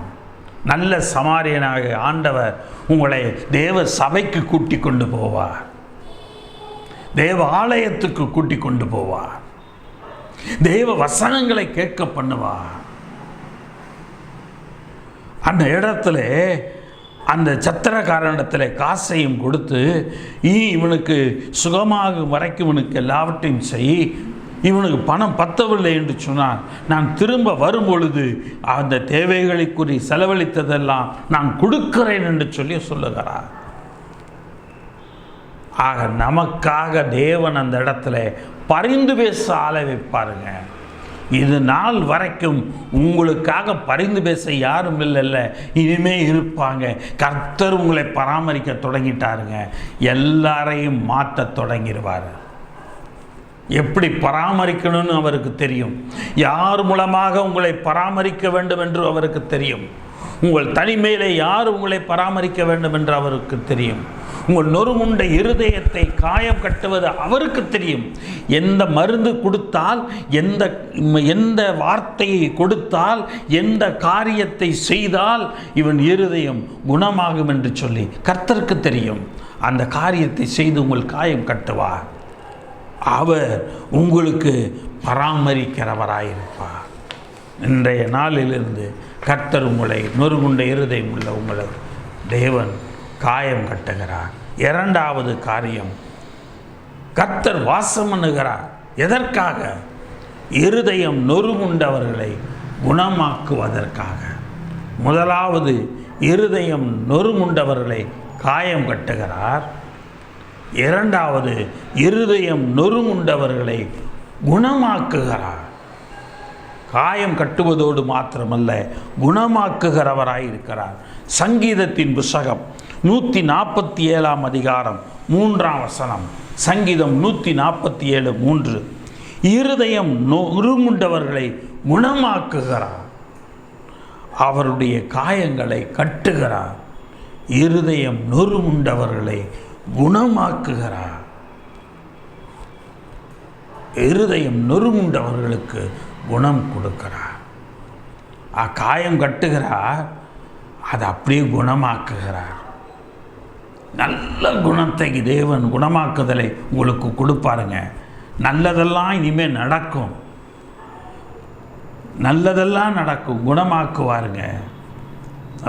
நல்ல சமாரியனாக ஆண்டவர் உங்களை தேவ சபைக்கு கூட்டி கொண்டு போவார், தேவ ஆலயத்துக்கு கூட்டி கொண்டு போவார், தேவ வசனங்களை கேட்க பண்ணுவார். அந்த இடத்துல அந்த சத்திரக்காரனிடத்தில் காசையும் கொடுத்து, இவனுக்கு சுகமாகும் வரைக்கும் இவனுக்கு எல்லாவற்றையும் செய், இவனுக்கு பணம் பத்தவில்லை என்று சொன்னான், நான் திரும்ப வரும்பொழுது அந்த தேவைகளுக்குரிய செலவழித்ததெல்லாம் நான் கொடுக்கிறேன் என்று சொல்லுகிறார். ஆக நமக்காக தேவன் அந்த இடத்துல பரிந்து பேச ஆளை வைப்பாருங்க. இது நாள் வரைக்கும் உங்களுக்காக பரிந்து பேச யாரும் இல்லைல்ல, இனிமே இருப்பாங்க. கர்த்தர் உங்களை பராமரிக்க தொடங்கிட்டாருங்க. எல்லாரையும் மாற்ற தொடங்கிடுவார். எப்படி பராமரிக்கணும்னு அவருக்கு தெரியும். யார் மூலமாக உங்களை பராமரிக்க வேண்டும் என்று அவருக்கு தெரியும். உங்கள் தனிமையிலே யார் உங்களை பராமரிக்க வேண்டும் என்று அவருக்கு தெரியும். உங்கள் நொறுமுண்ட இருதயத்தை காயம் கட்டுவது அவருக்கு தெரியும். எந்த மருந்து கொடுத்தால், எந்த வார்த்தையை கொடுத்தால், எந்த காரியத்தை செய்தால் இவன் இருதயம் குணமாகும் என்று சொல்லி கர்த்தருக்கு தெரியும். அந்த காரியத்தை செய்து உங்கள் காயம் கட்டுவார். அவர் உங்களுக்கு பராமரிக்கிறவராயிருப்பார். இன்றைய நாளிலிருந்து கர்த்தர் உங்களை நொறுங்குண்ட இருதயம் உள்ள உங்களை தேவன் காயம் கட்டுகிறார். இரண்டாவது காரியம், கர்த்தர் வாசம் பண்ணுகிறார். எதற்காக? இருதயம் நொறுங்குண்டவர்களை குணமாக்குவதற்காக. முதலாவது, இருதயம் நொறுங்குண்டவர்களை காயம் கட்டுகிறார். இரண்டாவது, இருதயம் நொறுங்குண்டவர்களை குணமாக்குகிறார். காயம் கட்டுவதோடு மாத்திரமல்ல, குணமாக்குகிறவராயிருக்கிறார். சங்கீதத்தின் புஸ்தகம் 147ஆம் அதிகாரம் 3ஆம் வசனம். சங்கீதம் 147:3. இருதயம் நொறுங்குண்டவர்களை குணமாக்குகிறார், அவருடைய காயங்களை கட்டுகிறார். இருதயம் நொறுங்குண்டவர்களை குணமாக்குகிறார். இருதயம் நொறுங்குண்டவர்களுக்கு குணம் கொடுக்கிறார். காயம் கட்டுகிறார், அதை அப்படியே குணமாக்குகிறார். நல்ல குணத்தை தேவன் குணமாக்குதலை உங்களுக்கு கொடுப்பாருங்க. நல்லதெல்லாம் இனிமேல் நடக்கும், நல்லதெல்லாம் நடக்கும், குணமாக்குவாருங்க.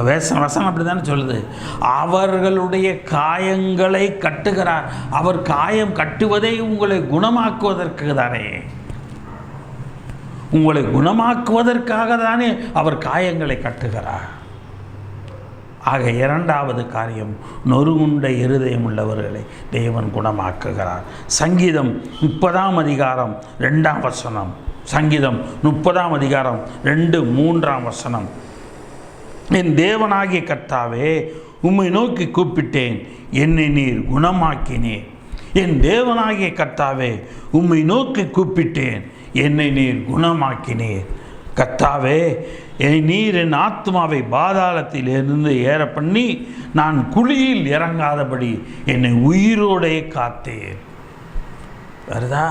வசனம் அப்படி தானே சொல்லுது. அவர்களுடைய காயங்களை கட்டுகிறார். அவர் காயம் கட்டுவதை உங்களை குணமாக்குவதற்கு தானே, உங்களை குணமாக்குவதற்காக தானே அவர் காயங்களை கட்டுகிறார். ஆக இரண்டாவது காரியம், நொறுங்குண்ட இருதயம் உள்ளவர்களை தேவன் குணமாக்குகிறார். சங்கீதம் 30ஆம் அதிகாரம் 2ஆம் வசனம். சங்கீதம் 30ஆம் அதிகாரம் 2-3ஆம் வசனம். என் தேவனாகிய கர்த்தாவே, உம்மை நோக்கி கூப்பிட்டேன், என்னை நீர் குணமாக்கினேன். என் தேவனாகிய கர்த்தாவே, உம்மை நோக்கி கூப்பிட்டேன், என்னை நீர் குணமாக்கினேன். கர்த்தாவே, நீர் என் ஆத்மாவை பாதாளத்தில் இருந்து ஏற பண்ணி நான் குழியில் இறங்காதபடி என்னை உயிரோடே காத்தேன். வருதா?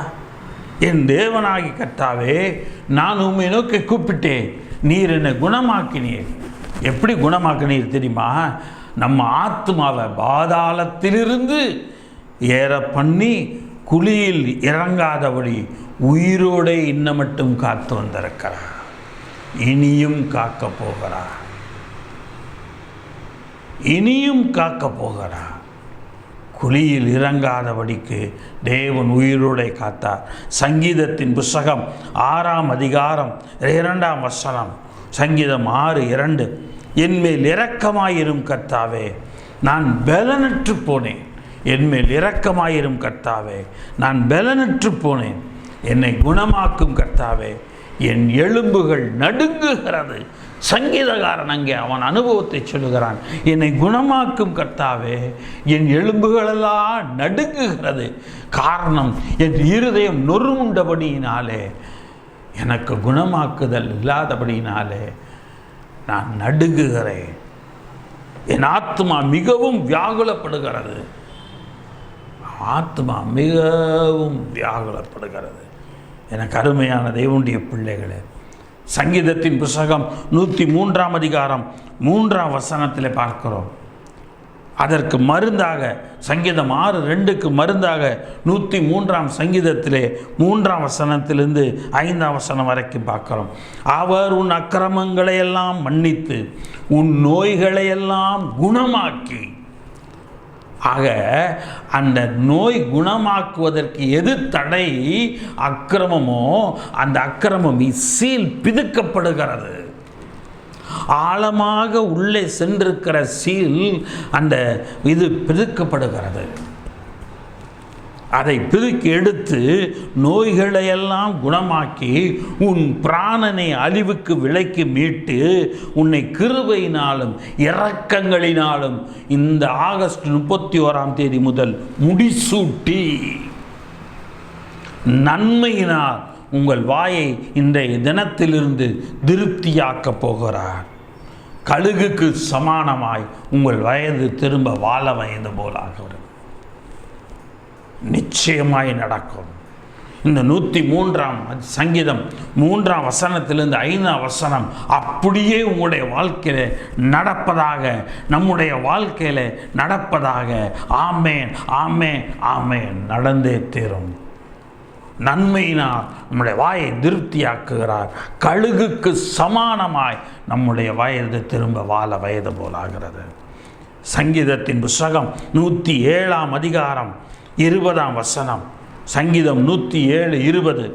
என் தேவனாகி கர்த்தாவே, நான் உம்மை நோக்கி கூப்பிட்டேன், நீர் என்னை குணமாக்கினீர். எப்படி குணமாக்குனீர் தெரியுமா? நம்ம ஆத்மாவை பாதாளத்திலிருந்து ஏற பண்ணி குழியில் இறங்காதபடி உயிரோடு இன்னும் மட்டும் காத்து வந்திருக்கிறார். இனியும் காக்க போகிறார், இனியும் காக்க போகிறார். குழியில் இறங்காதபடிக்கு தேவன் உயிரோடை காத்தார். சங்கீதத்தின் புஸ்தகம் 6ஆம் அதிகாரம் 2ஆம் வசனம், சங்கீதம் 6:2, என்மேல் இரக்கமாயிரும் கர்த்தாவே, நான் பலனற்று போனேன். என்மேல் இரக்கமாயிரும் கர்த்தாவே, நான் பலனற்று போனேன். என்னை குணமாக்கும் கர்த்தாவே, என் எலும்புகள் நடுங்குகிறது. சங்கீதக்காரன் அங்கே அவன் அனுபவத்தை சொல்லுகிறான். என்னை குணமாக்கும் கர்த்தாவே, என் எலும்புகளெல்லாம் நடுங்குகிறது. காரணம், என் இருதயம் நொறுமுண்டபடியினாலே, எனக்கு குணமாக்குதல் இல்லாதபடியினாலே நான் நடுங்குகிறேன். என் ஆத்மா மிகவும் வியாகுலப்படுகிறது. ஆத்மா மிகவும் வியாகுலப்படுகிறது. எனக்கு அருமையான தேவனுடைய பிள்ளைகளே, சங்கீதத்தின் புஸ்தகம் 103ஆம் அதிகாரம் 3ஆம் வசனத்தில் பார்க்கிறோம். அதற்கு மருந்தாக சங்கீதம் 6:2க்கு மருந்தாக 103ஆம் சங்கீதத்திலே 3ஆம் வசனத்திலிருந்து 5ஆம் வசனம் வரைக்கும் பார்க்கிறோம். அவர் உன் அக்கிரமங்களை எல்லாம் மன்னித்து உன் நோய்களை எல்லாம் குணமாக்கி. ஆக அந்த நோய் குணமாக்குவதற்கு எது தடை? அக்கிரமமோ, அந்த அக்கிரமம் சீல் பிதுக்கப்படுகிறது. ஆழமாக உள்ளே சென்றிருக்கிற சீல் அந்த இது பிதுக்கப்படுகிறது. அதை பிதுக்கி எடுத்து நோய்களையெல்லாம் குணமாக்கி உன் பிராணனை அழிவுக்கு விலைக்கு மீட்டு உன்னை கிருபையினாலும் இரக்கங்களினாலும் இந்த ஆகஸ்ட் 31ஆம் தேதி முதல் முடிசூட்டி நன்மையினால் உங்கள் வாயை இன்றைய தினத்திலிருந்து திருப்தியாக்கப் போகிறார். கழுகுக்கு சமானமாய் உங்கள் வயது திரும்ப வாழ வயது போலாகிறது. நிச்சயமாய் நடக்கும். இந்த 103ஆம் சங்கீதம் 3ஆம் வசனத்திலிருந்து 5ஆம் வசனம் அப்படியே உங்களுடைய வாழ்க்கையில் நடப்பதாக, நம்முடைய வாழ்க்கையில் நடப்பதாக. ஆமேன், ஆமேன், ஆமேன். நடந்தே தீரும். நன்மையினால் நம்முடைய வாயை திருப்தியாக்குகிறார். கழுகுக்கு சமானமாய் நம்முடைய வயது திரும்ப வாழ வயது போலாகிறது. சங்கீதத்தின் புஸ்தகம் 107ஆம் அதிகாரம் 20ஆம் வசனம், சங்கீதம் 107:20,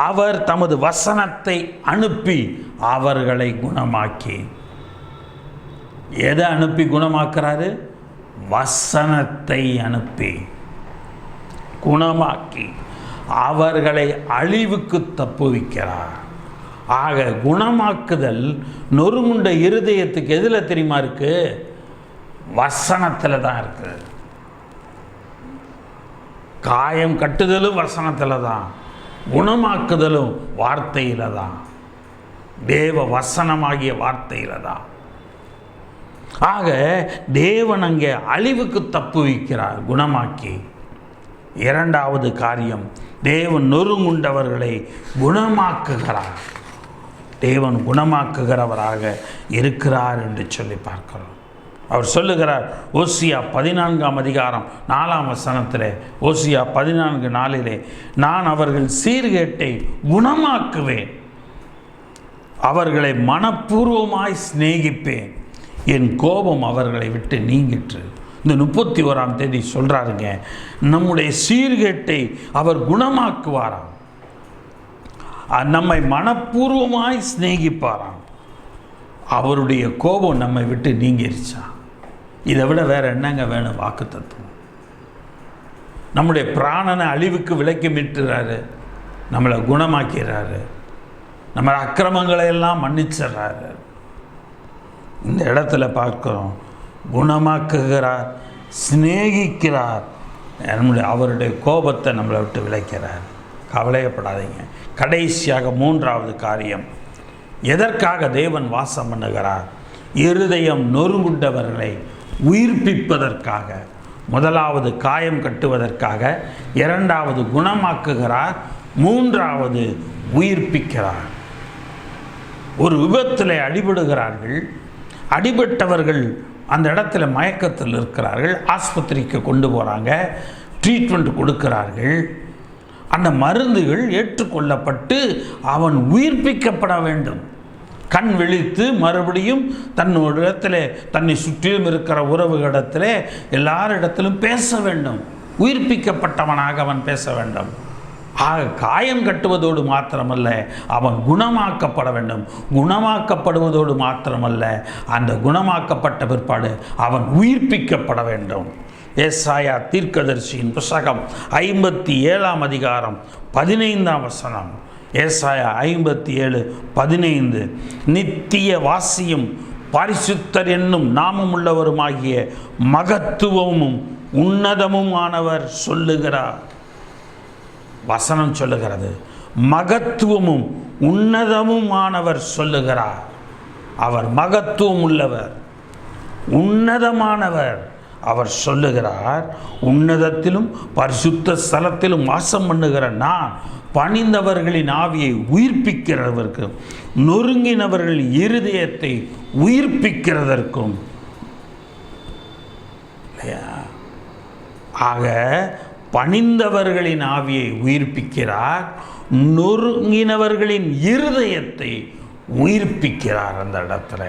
அவர் தமது வசனத்தை அனுப்பி அவர்களை குணமாக்கி. எதை அனுப்பி குணமாக்குறாரு? வசனத்தை அனுப்பி குணமாக்கி அவர்களை அழிவுக்கு தப்புவிக்கிறார். ஆக குணமாக்குதல் நொறுமுண்ட இருதயத்துக்கு எதில் தெரியுமா இருக்கு? வசனத்தில் தான் இருக்கு. காயம் கட்டுதலும் வசனத்தில் தான், குணமாக்குதலும் வார்த்தையில் தான், தேவ வசனமாகிய வார்த்தையில் தான். ஆக தேவன் அங்கே அழிவுக்கு தப்புவிக்கிறார் குணமாக்கி. இரண்டாவது காரியம், தேவன் நொறுங்குண்டவர்களை குணமாக்குகிறார். தேவன் குணமாக்குகிறவராக இருக்கிறார் என்று சொல்லி பார்க்கிறோம். அவர் சொல்லுகிறார் ஓசியா 14ஆம் அதிகாரம் 4ஆம் வசனத்திலே, ஓசியா 14:4, நான் அவர்கள் சீர்கேட்டை குணமாக்குவேன், அவர்களை மனப்பூர்வமாய் சிநேகிப்பேன், என் கோபம் அவர்களை விட்டு நீங்கிற்று. இந்த 31ஆம் தேதி சொல்கிறாருங்க, நம்முடைய சீர்கேட்டை அவர் குணமாக்குவாராம், நம்மை மனப்பூர்வமாய் சிநேகிப்பாராம், அவருடைய கோபம் நம்மை விட்டு நீங்கிருச்சா. இதை விட வேறு என்னங்க வேணும்? வாக்கு தத்துவம். நம்முடைய பிராணனை அழிவுக்கு விலைக்கு மீட்டுறாரு, நம்மளை குணமாக்கிறாரு, நம்ம அக்கிரமங்களை எல்லாம் மன்னிச்சிடுறாரு. இந்த இடத்துல பார்க்கிறோம், குணமாக்குகிறார், சிநேகிக்கிறார், அவருடைய கோபத்தை நம்மளை விட்டு விளைக்கிறார். கவலையப்படாதீங்க. கடைசியாக மூன்றாவது காரியம், எதற்காக தேவன் வாசம் பண்ணுகிறார்? இருதயம் நொறுங்குண்டவர்களை உயிர்ப்பிப்பதற்காக. முதலாவது காயம் கட்டுவதற்காக, இரண்டாவது குணமாக்குகிறார், மூன்றாவது உயிர்ப்பிக்கிறார். ஒரு விபத்தில் அடிபடுகிறார்கள், அடிபட்டவர்கள் அந்த இடத்துல மயக்கத்தில் இருக்கிறார்கள், ஆஸ்பத்திரிக்கு கொண்டு போகிறாங்க, ட்ரீட்மெண்ட் கொடுக்கிறார்கள். அந்த மருந்துகள் ஏற்றுக்கொள்ளப்பட்டு அவன் உயிர்ப்பிக்கப்பட வேண்டும். கண் விழித்து மறுபடியும் தன்னிடத்தில் தன்னை சுற்றிலும் இருக்கிற உறவுகளிடத்தில் எல்லாரிடத்திலும் பேச வேண்டும். உயிர்ப்பிக்கப்பட்டவனாக அவன் பேச வேண்டும். ஆக காயம் கட்டுவதோடு மாத்திரமல்ல, அவன் குணமாக்கப்பட வேண்டும். குணமாக்கப்படுவதோடு மாத்திரமல்ல, அந்த குணமாக்கப்பட்ட பிற்பாடு அவன் உயிர்ப்பிக்கப்பட வேண்டும். ஏசாயா தீர்க்கதரிசியின் புத்தகம் 57 அதிகாரம் 15 வசனம். ஏசாயா 57:15. நித்திய வாசியும் பரிசுத்தர் என்னும் நாமம் உள்ளவருமாகிய மகத்துவமும் உன்னதமுமானவர் சொல்லுகிறார். வசனம் சொல்லுகிறது, மகத்துவமும் உன்னதமுமானவர் சொல்லுகிறார். அவர் மகத்துவம் உள்ளவர், உன்னதமானவர். அவர் சொல்லுகிறார், உன்னதத்திலும் பரிசுத்த ஸ்தலத்திலும் வாசம் பண்ணுகிற நான் பணிந்தவர்களின் ஆவியை உயிர்ப்பிக்கிறதற்கும் நொறுங்கினவர்களின் இருதயத்தை உயிர்ப்பிக்கிறதற்கும். ஆக பணிந்தவர்களின் ஆவியை உயிர்ப்பிக்கிறார், நொறுங்கினவர்களின் இருதயத்தை உயிர்ப்பிக்கிறார். அந்த இடத்துல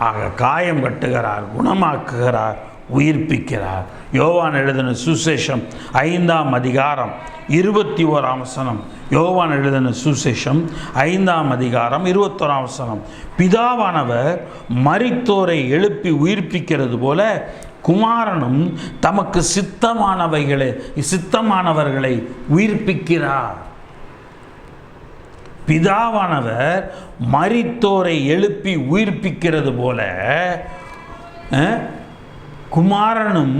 ஆக காயம் கட்டுகிறார், குணமாக்குகிறார், உயிர்ப்பிக்கிறார். யோவான் எழுதின சுசேஷம் 5 அதிகாரம் 21 வசனம். யோவான் எழுதின சுசேஷம் 5 அதிகாரம் 21 வசனம். பிதாவானவர் மரித்தோரை எழுப்பி உயிர்ப்பிக்கிறது போல குமாரனும் தமக்கு சித்தமானவர்களை உயிர்ப்பிக்கிறார். பிதாவானவர் மரித்தோரை எழுப்பி உயிர்ப்பிக்கிறது போல குமாரனும்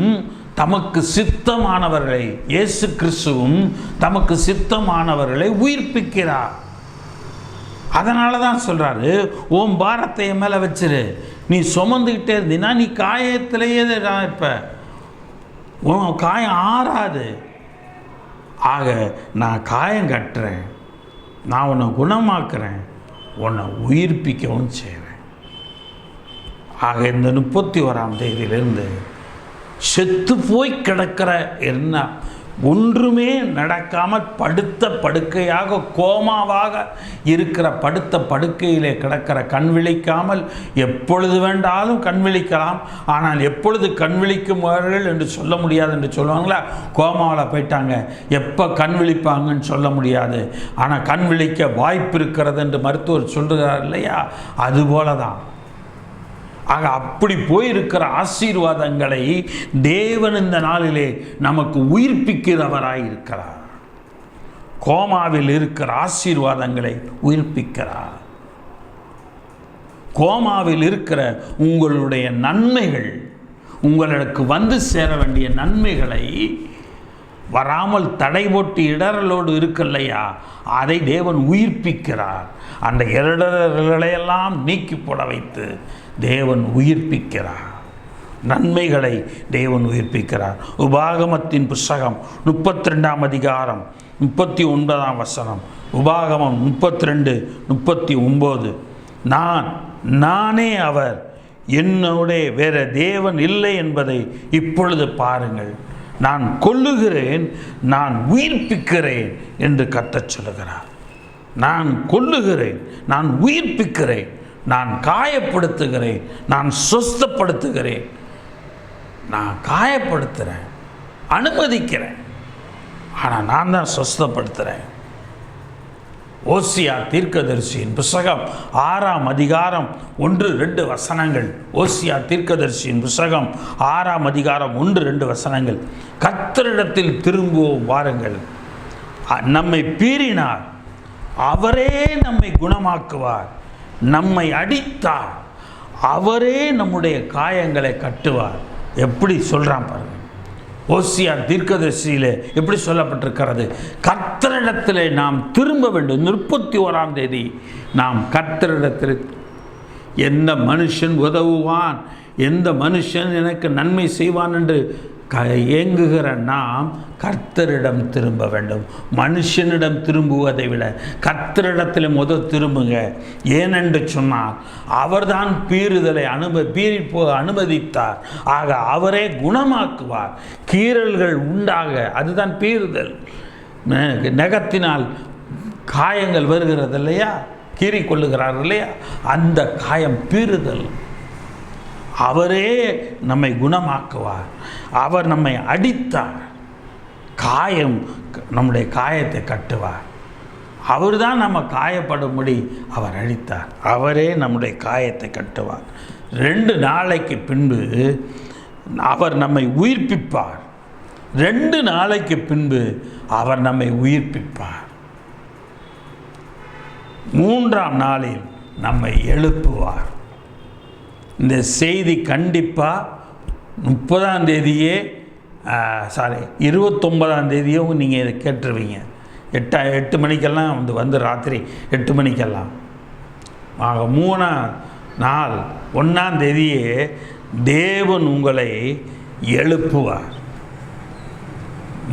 தமக்கு சித்தமானவர்களை, இயேசு கிறிஸ்துவும் தமக்கு சித்தமானவர்களை உயிர்ப்பிக்கிறார். அதனால தான் சொல்கிறாரு, உன் பாரத்தை என் மேலே வச்சிரு, நீ சுமந்துக்கிட்டே இருந்தீன்னா நீ காயத்திலேயே இருப்ப, உன் காயம் ஆறாது. ஆக நான் காயம் கட்டுறேன், நான் உன்னை குணமாக்குறேன், உன்னை உயிர்ப்பிக்கவும் செய்வேன். ஆக இந்த 31ஆம் தேதியிலிருந்து செத்து போய் கிடக்கிற என்ன ஒன்றுமே நடக்காமல் படுத்த படுக்கையாக கோமாவாக இருக்கிற படுத்த படுக்கையிலே கிடக்கிற, கண் விழிக்காமல் எப்பொழுது வேண்டாலும் கண் விழிக்கலாம், ஆனால் எப்பொழுது கண் விழிக்குமார்கள் என்று சொல்ல முடியாது என்று சொல்லுவாங்களா. கோமாவில் போயிட்டாங்க, எப்போ கண் விழிப்பாங்கன்னு சொல்ல முடியாது, ஆனால் கண் விழிக்க வாய்ப்பு இருக்கிறது என்று மருத்துவர் சொல்கிறார் இல்லையா, அதுபோல தான். ஆக அப்படி போயிருக்கிற ஆசீர்வாதங்களை தேவன் இந்த நாளிலே நமக்கு உயிர்ப்பிக்கிறவராய் இருக்கிறார். கோமாவில் இருக்கிற ஆசீர்வாதங்களை உயிர்ப்பிக்கிறார். கோமாவில் இருக்கிற உங்களுடைய நன்மைகள், உங்களுக்கு வந்து சேர வேண்டிய நன்மைகளை வராமல் தடை போட்டு இடரலோடு இருக்கல்லையா, அதை தேவன் உயிர்ப்பிக்கிறார். அந்த இடர்களையெல்லாம் நீக்கி போட வைத்து தேவன் உயிர்ப்பிக்கிறார். நன்மைகளை தேவன் உயிர்ப்பிக்கிறார். உபாகமத்தின் புஸ்தகம் 32ஆம் அதிகாரம் 39ஆம் வசனம். உபாகமம் 32:39. நானே அவர், என்னோட வேற தேவன் இல்லை என்பதை இப்பொழுது பாருங்கள். நான் கொல்லுகிறேன், நான் உயிர்ப்பிக்கிறேன் என்று கர்த்தர் சொல்லுகிறார். நான் கொல்லுகிறேன், நான் உயிர்ப்பிக்கிறேன், நான் காயப்படுத்துகிறேன், நான் சொஸ்தப்படுத்துகிறேன். நான் காயப்படுத்துகிறேன், அனுமதிக்கிறேன், ஆனால் நான் தான் சொஸ்தப்படுத்துகிறேன். ஓசியா தீர்க்கதரிசியின் புஸ்தகம் 6ஆம் அதிகாரம் 1-2 வசனங்கள். ஓசியா தீர்க்கதரிசியின் புஸ்தகம் 6ஆம் அதிகாரம் 1-2 வசனங்கள். கர்த்தரிடத்தில் திரும்புவோம் வாருங்கள், நம்மை பீறினார், அவரே நம்மை குணமாக்குவார், நம்மை அடித்தார், அவரே நம்முடைய காயங்களை கட்டுவார். எப்படி சொல்கிறான் பாருங்கள். ஓசியா தீர்க்கதரிசியிலே எப்படி சொல்லப்பட்டிருக்கிறது, கர்த்தரிடத்தில் நாம் திரும்ப வேண்டும். 31ஆம் தேதி நாம் கர்த்தரிடத்தில், எந்த மனுஷன் உதவுவான், எந்த மனுஷன் எனக்கு நன்மை செய்வான் என்று ஏங்குகிற நாம் கர்த்தரிடம் திரும்ப வேண்டும். மனுஷனிடம் திரும்புவதை விட கர்த்தரிடத்தில் திரும்புங்க. ஏனென்று சொன்னால் அவர்தான் பீறுதலை அனுமதித்தார். ஆக அவரே குணமாக்குவார். கீறல்கள் உண்டாக, அதுதான் பீறுதல். நகத்தினால் காயங்கள் வருகிறது இல்லையா, கீறிக்கொள்ளுகிறார்கள் இல்லையா, அந்த காயம் பீறுதல். அவரே நம்மை குணமாக்குவார். அவர் நம்மை அடித்தார், காயம், நம்முடைய காயத்தை கட்டுவார். அவர் தான் நம்ம காயப்படும்படி அவர் அடித்தார். அவரே நம்முடைய காயத்தை கட்டுவார். 2 நாளைக்கு பின்பு அவர் நம்மை உயிர்ப்பிப்பார். 2 நாளைக்கு பின்பு அவர் நம்மை உயிர்ப்பிப்பார். 3ஆம் நாளில் நம்மை எழுப்புவார். இந்த செய்தி கண்டிப்பாக 30ஆம் தேதியே 29ஆம் தேதியும் நீங்கள் இதை கேட்டுருவீங்க. 8 மணிக்கெல்லாம் வந்து ராத்திரி 8 மணிக்கெல்லாம். ஆக 3ஆம் நாள் 1ஆம் தேதியே தேவன் உங்களை எழுப்புவார்.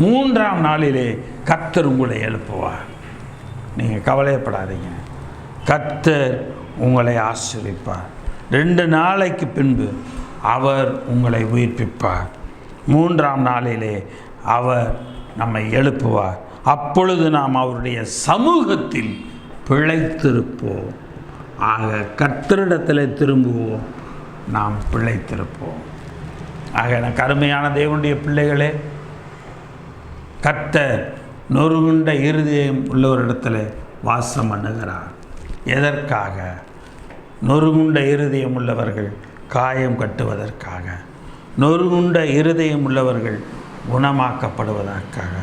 3ஆம் நாளிலே கர்த்தர் உங்களை எழுப்புவார். நீங்கள் கவலைப்படாதீங்க. கர்த்தர் உங்களை ஆசீர்வதிப்பார். 2 நாளைக்கு பின்பு அவர் உங்களை உயிர்ப்பிப்பார். 3ஆம் நாளிலே அவர் நம்மை எழுப்புவார். அப்பொழுது நாம் அவருடைய சமூகத்தில் பிழைத்திருப்போம். ஆக கர்த்தரிடத்தில் திரும்புவோம், நாம் பிழைத்திருப்போம். ஆக எனக்கு அருமையான தேவனுடைய பிள்ளைகளே, கர்த்தர் நொறுங்குண்ட இருதயம் உள்ளவரிடத்தில் வாசம் பண்ணுகிறார். எதற்காக? நொறுங்குண்ட இருதயம் உள்ளவர்கள் காயம் கட்டுவதற்காக, நொறுங்குண்ட இருதயம் உள்ளவர்கள் குணமாக்கப்படுவதற்காக,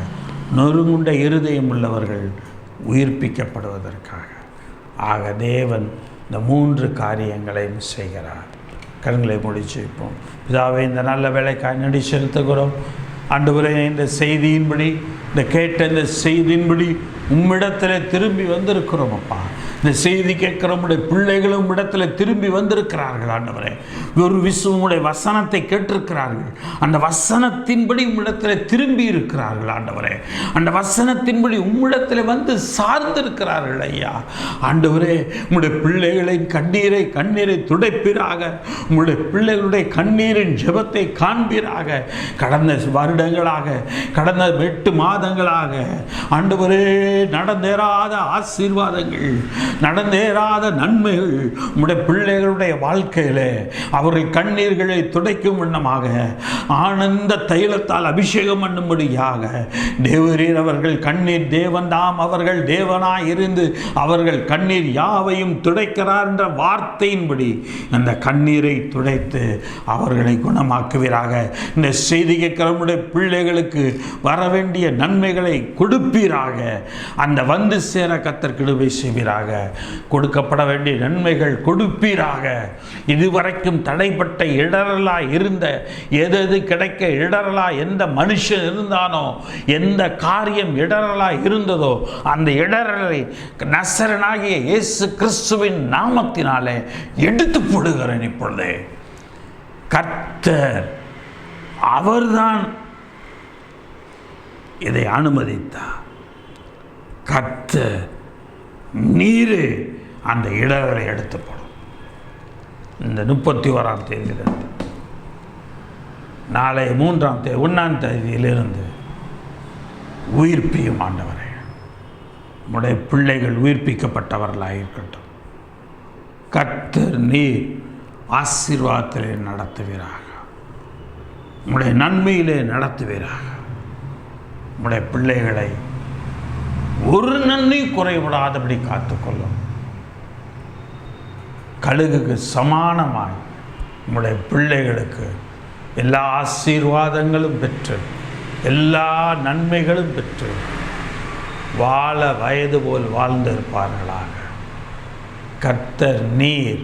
நொறுங்குண்ட இருதயம் உள்ளவர்கள் உயிர்ப்பிக்கப்படுவதற்காக. ஆக தேவன் இந்த 3 காரியங்களையும் செய்கிறார். கண்களை முடிச்சு வைப்போம். பிதாவே, இந்த நல்ல வேலைக்காய் நடி செலுத்துகிறோம். ஆண்டவரே, இந்த செய்தியின்படி, இந்த கேட்ட இந்த செய்தியின்படி உம்மிடத்தில் திரும்பி வந்திருக்கிறோம் அப்பா. இந்த செய்தி கேட்கிற உடைய பிள்ளைகளும் இடத்துல திரும்பி வந்திருக்கிறார்கள் ஆண்டவரே. ஒரு உடைய வசனத்தை கேட்டிருக்கிறார்கள். அந்த வசனத்தின்படி உம்மிடத்தில் திரும்பி இருக்கிறார்கள் ஆண்டவரே. அந்த வசனத்தின்படி உம்மிடத்தில் வந்து சார்ந்திருக்கிறார்கள் ஐயா. ஆண்டவரே, உம்முடைய பிள்ளைகளின் கண்ணீரை துடைப்பீராக. உம்முடைய பிள்ளைகளுடைய கண்ணீரின் ஜெபத்தை காண்பீராக. கடந்த வருடங்களாக, கடந்த 8 மாதங்களாக ஆண்டவரே, நடந்தேறாத ஆசீர்வாதங்கள், நடந்தேறாத நன்மைகள் உம்முடைய பிள்ளைகளுடைய வாழ்க்கையிலே அவர்கள் கண்ணீர்களை துடைக்கும் வண்ணமாக ஆனந்த தைலத்தால் அபிஷேகம் பண்ணும்படியாக தேவரீர் அவர்கள் கண்ணீர் தேவன்தாம், அவர்கள் தேவனாய் இருந்து அவர்கள் கண்ணீர் யாவையும் துடைக்கிறார் என்ற வார்த்தையின்படி அந்த கண்ணீரை துடைத்து அவர்களை குணமாக்குவீராக. இந்த செய்தி கேட்கிற நம்முடைய பிள்ளைகளுக்கு வர வேண்டிய நன்மைகளை கொடுப்பீராக. அந்த வந்து சேர கர்த்தர் கிருபை செய்வீராக. கொடுக்கப்பட வேண்டிய நன்மைகள் கொடுப்பீராக. இதுவரைக்கும் தடைப்பட்ட இடரலா இருந்த எது கிடைக்க இடரலா எந்த மனுஷன் இருந்தானோ, எந்த காரியம் இடரலா இருந்ததோ, அந்த இடரலை நசரனாகிய இயேசு கிறிஸ்துவின் நாமத்தினாலே எடுத்து போடுகிறேன். இப்பொழுதே கர்த்தர் அவர்தான் இதை அனுமதித்தார். கர்த்தர் நீர் அந்த இடர்களை எடுத்து போடும். இந்த 31ஆம் தேதியிலிருந்து நாளை 3ஆம் தேதி 1ஆம் தேதியிலிருந்து உயிர்ப்பியும் ஆண்டவரே. உம்முடைய பிள்ளைகள் உயிர்ப்பிக்கப்பட்டவர்களாக இருக்கட்டும். கர்த்தர் நீர் ஆசீர்வாதத்திலே நடத்துவீராக. உம்முடைய நன்மையிலே நடத்துவீராக. உம்முடைய பிள்ளைகளை ஒரு நன்மை குறைவிடாதபடி காத்துக்கொள்ளும். கழுகுக்கு சமானமாய் உம்முடைய பிள்ளைகளுக்கு எல்லா ஆசீர்வாதங்களும் பெற்று, எல்லா நன்மைகளும் பெற்று வாழ வயது போல் வாழ்ந்திருப்பார்களாக. கர்த்தர் நீர்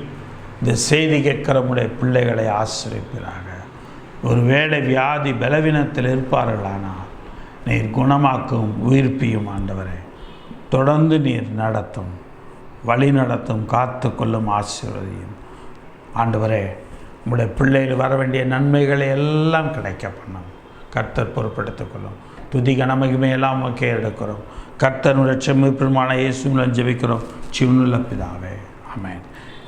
இந்த செய்தி கேட்கிற உம்முடைய பிள்ளைகளை ஆசீர்வதிப்பீராக. ஒருவேளை வியாதி பலவீனத்தில் இருப்பார்களானால் நீர் குணமாக்கும், உயிர்ப்பியும் ஆண்டவரே. தொடர்ந்து நீர் நடத்தும், வழி நடத்தும், காத்து கொள்ளும், ஆசீர்வதியும் ஆண்டவரே. உம்முடைய பிள்ளைகள் வர வேண்டிய நன்மைகளை எல்லாம் கிடைக்க பண்ணும். கர்த்தர் பொறுப்படுத்திக் கொள்ளும். துதி கனமகிமையெல்லாம் உமக்கே எடுக்கிறோம். கர்த்தருடைய செம்மைப்பிரமான இயேசுவின் ஜெபிக்கிறோம் ஜீவனுள்ள பிதாவே, ஆமென்.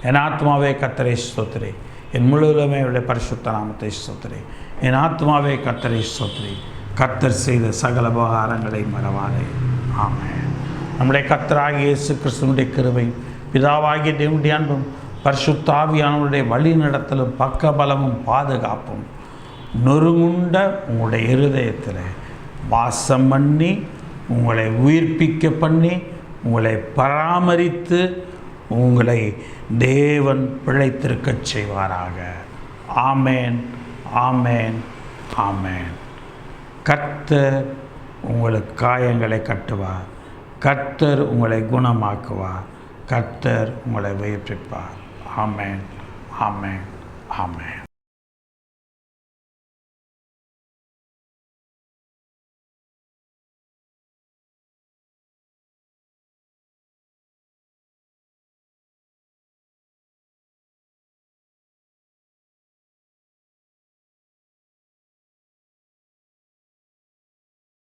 என் ஆத்மாவே கர்த்தரை ஸ்தோத்திரி, என் முழுவதுமே அவருடைய பரிசுத்த நாமத்தை ஸ்தோத்திரி. என் ஆத்மாவே கர்த்தரை ஸ்தோத்திரி, கர்த்தர் செய்த சகல உபகாரங்களை மறவாதே, ஆமென். நம்முடைய கர்த்தராகிய இயேசு கிறிஸ்துவினுடைய கிருபை, பிதாவாகிய தேவனுடைய அன்பும், பரிசுத்த ஆவியானவருடைய வழி நடத்தலும், பக்கபலமும் பாதுகாப்பும் நொறுங்குண்ட உங்களுடைய இருதயத்தில் வாசம் பண்ணி, உங்களை உயிர்ப்பிக்க பண்ணி, உங்களை பராமரித்து, உங்களை தேவன் பிழைத்திருக்கச் செய்வாராக. ஆமேன், ஆமேன், ஆமேன். கர்த்தர் உங்களுக்கு காயங்களை கட்டுவார். கர்த்தர் உங்களை குணமாக்குவார். கர்த்தர் உங்களை உயிர்ப்பிப்பார். ஆமேன், ஆமேன், ஆமேன்.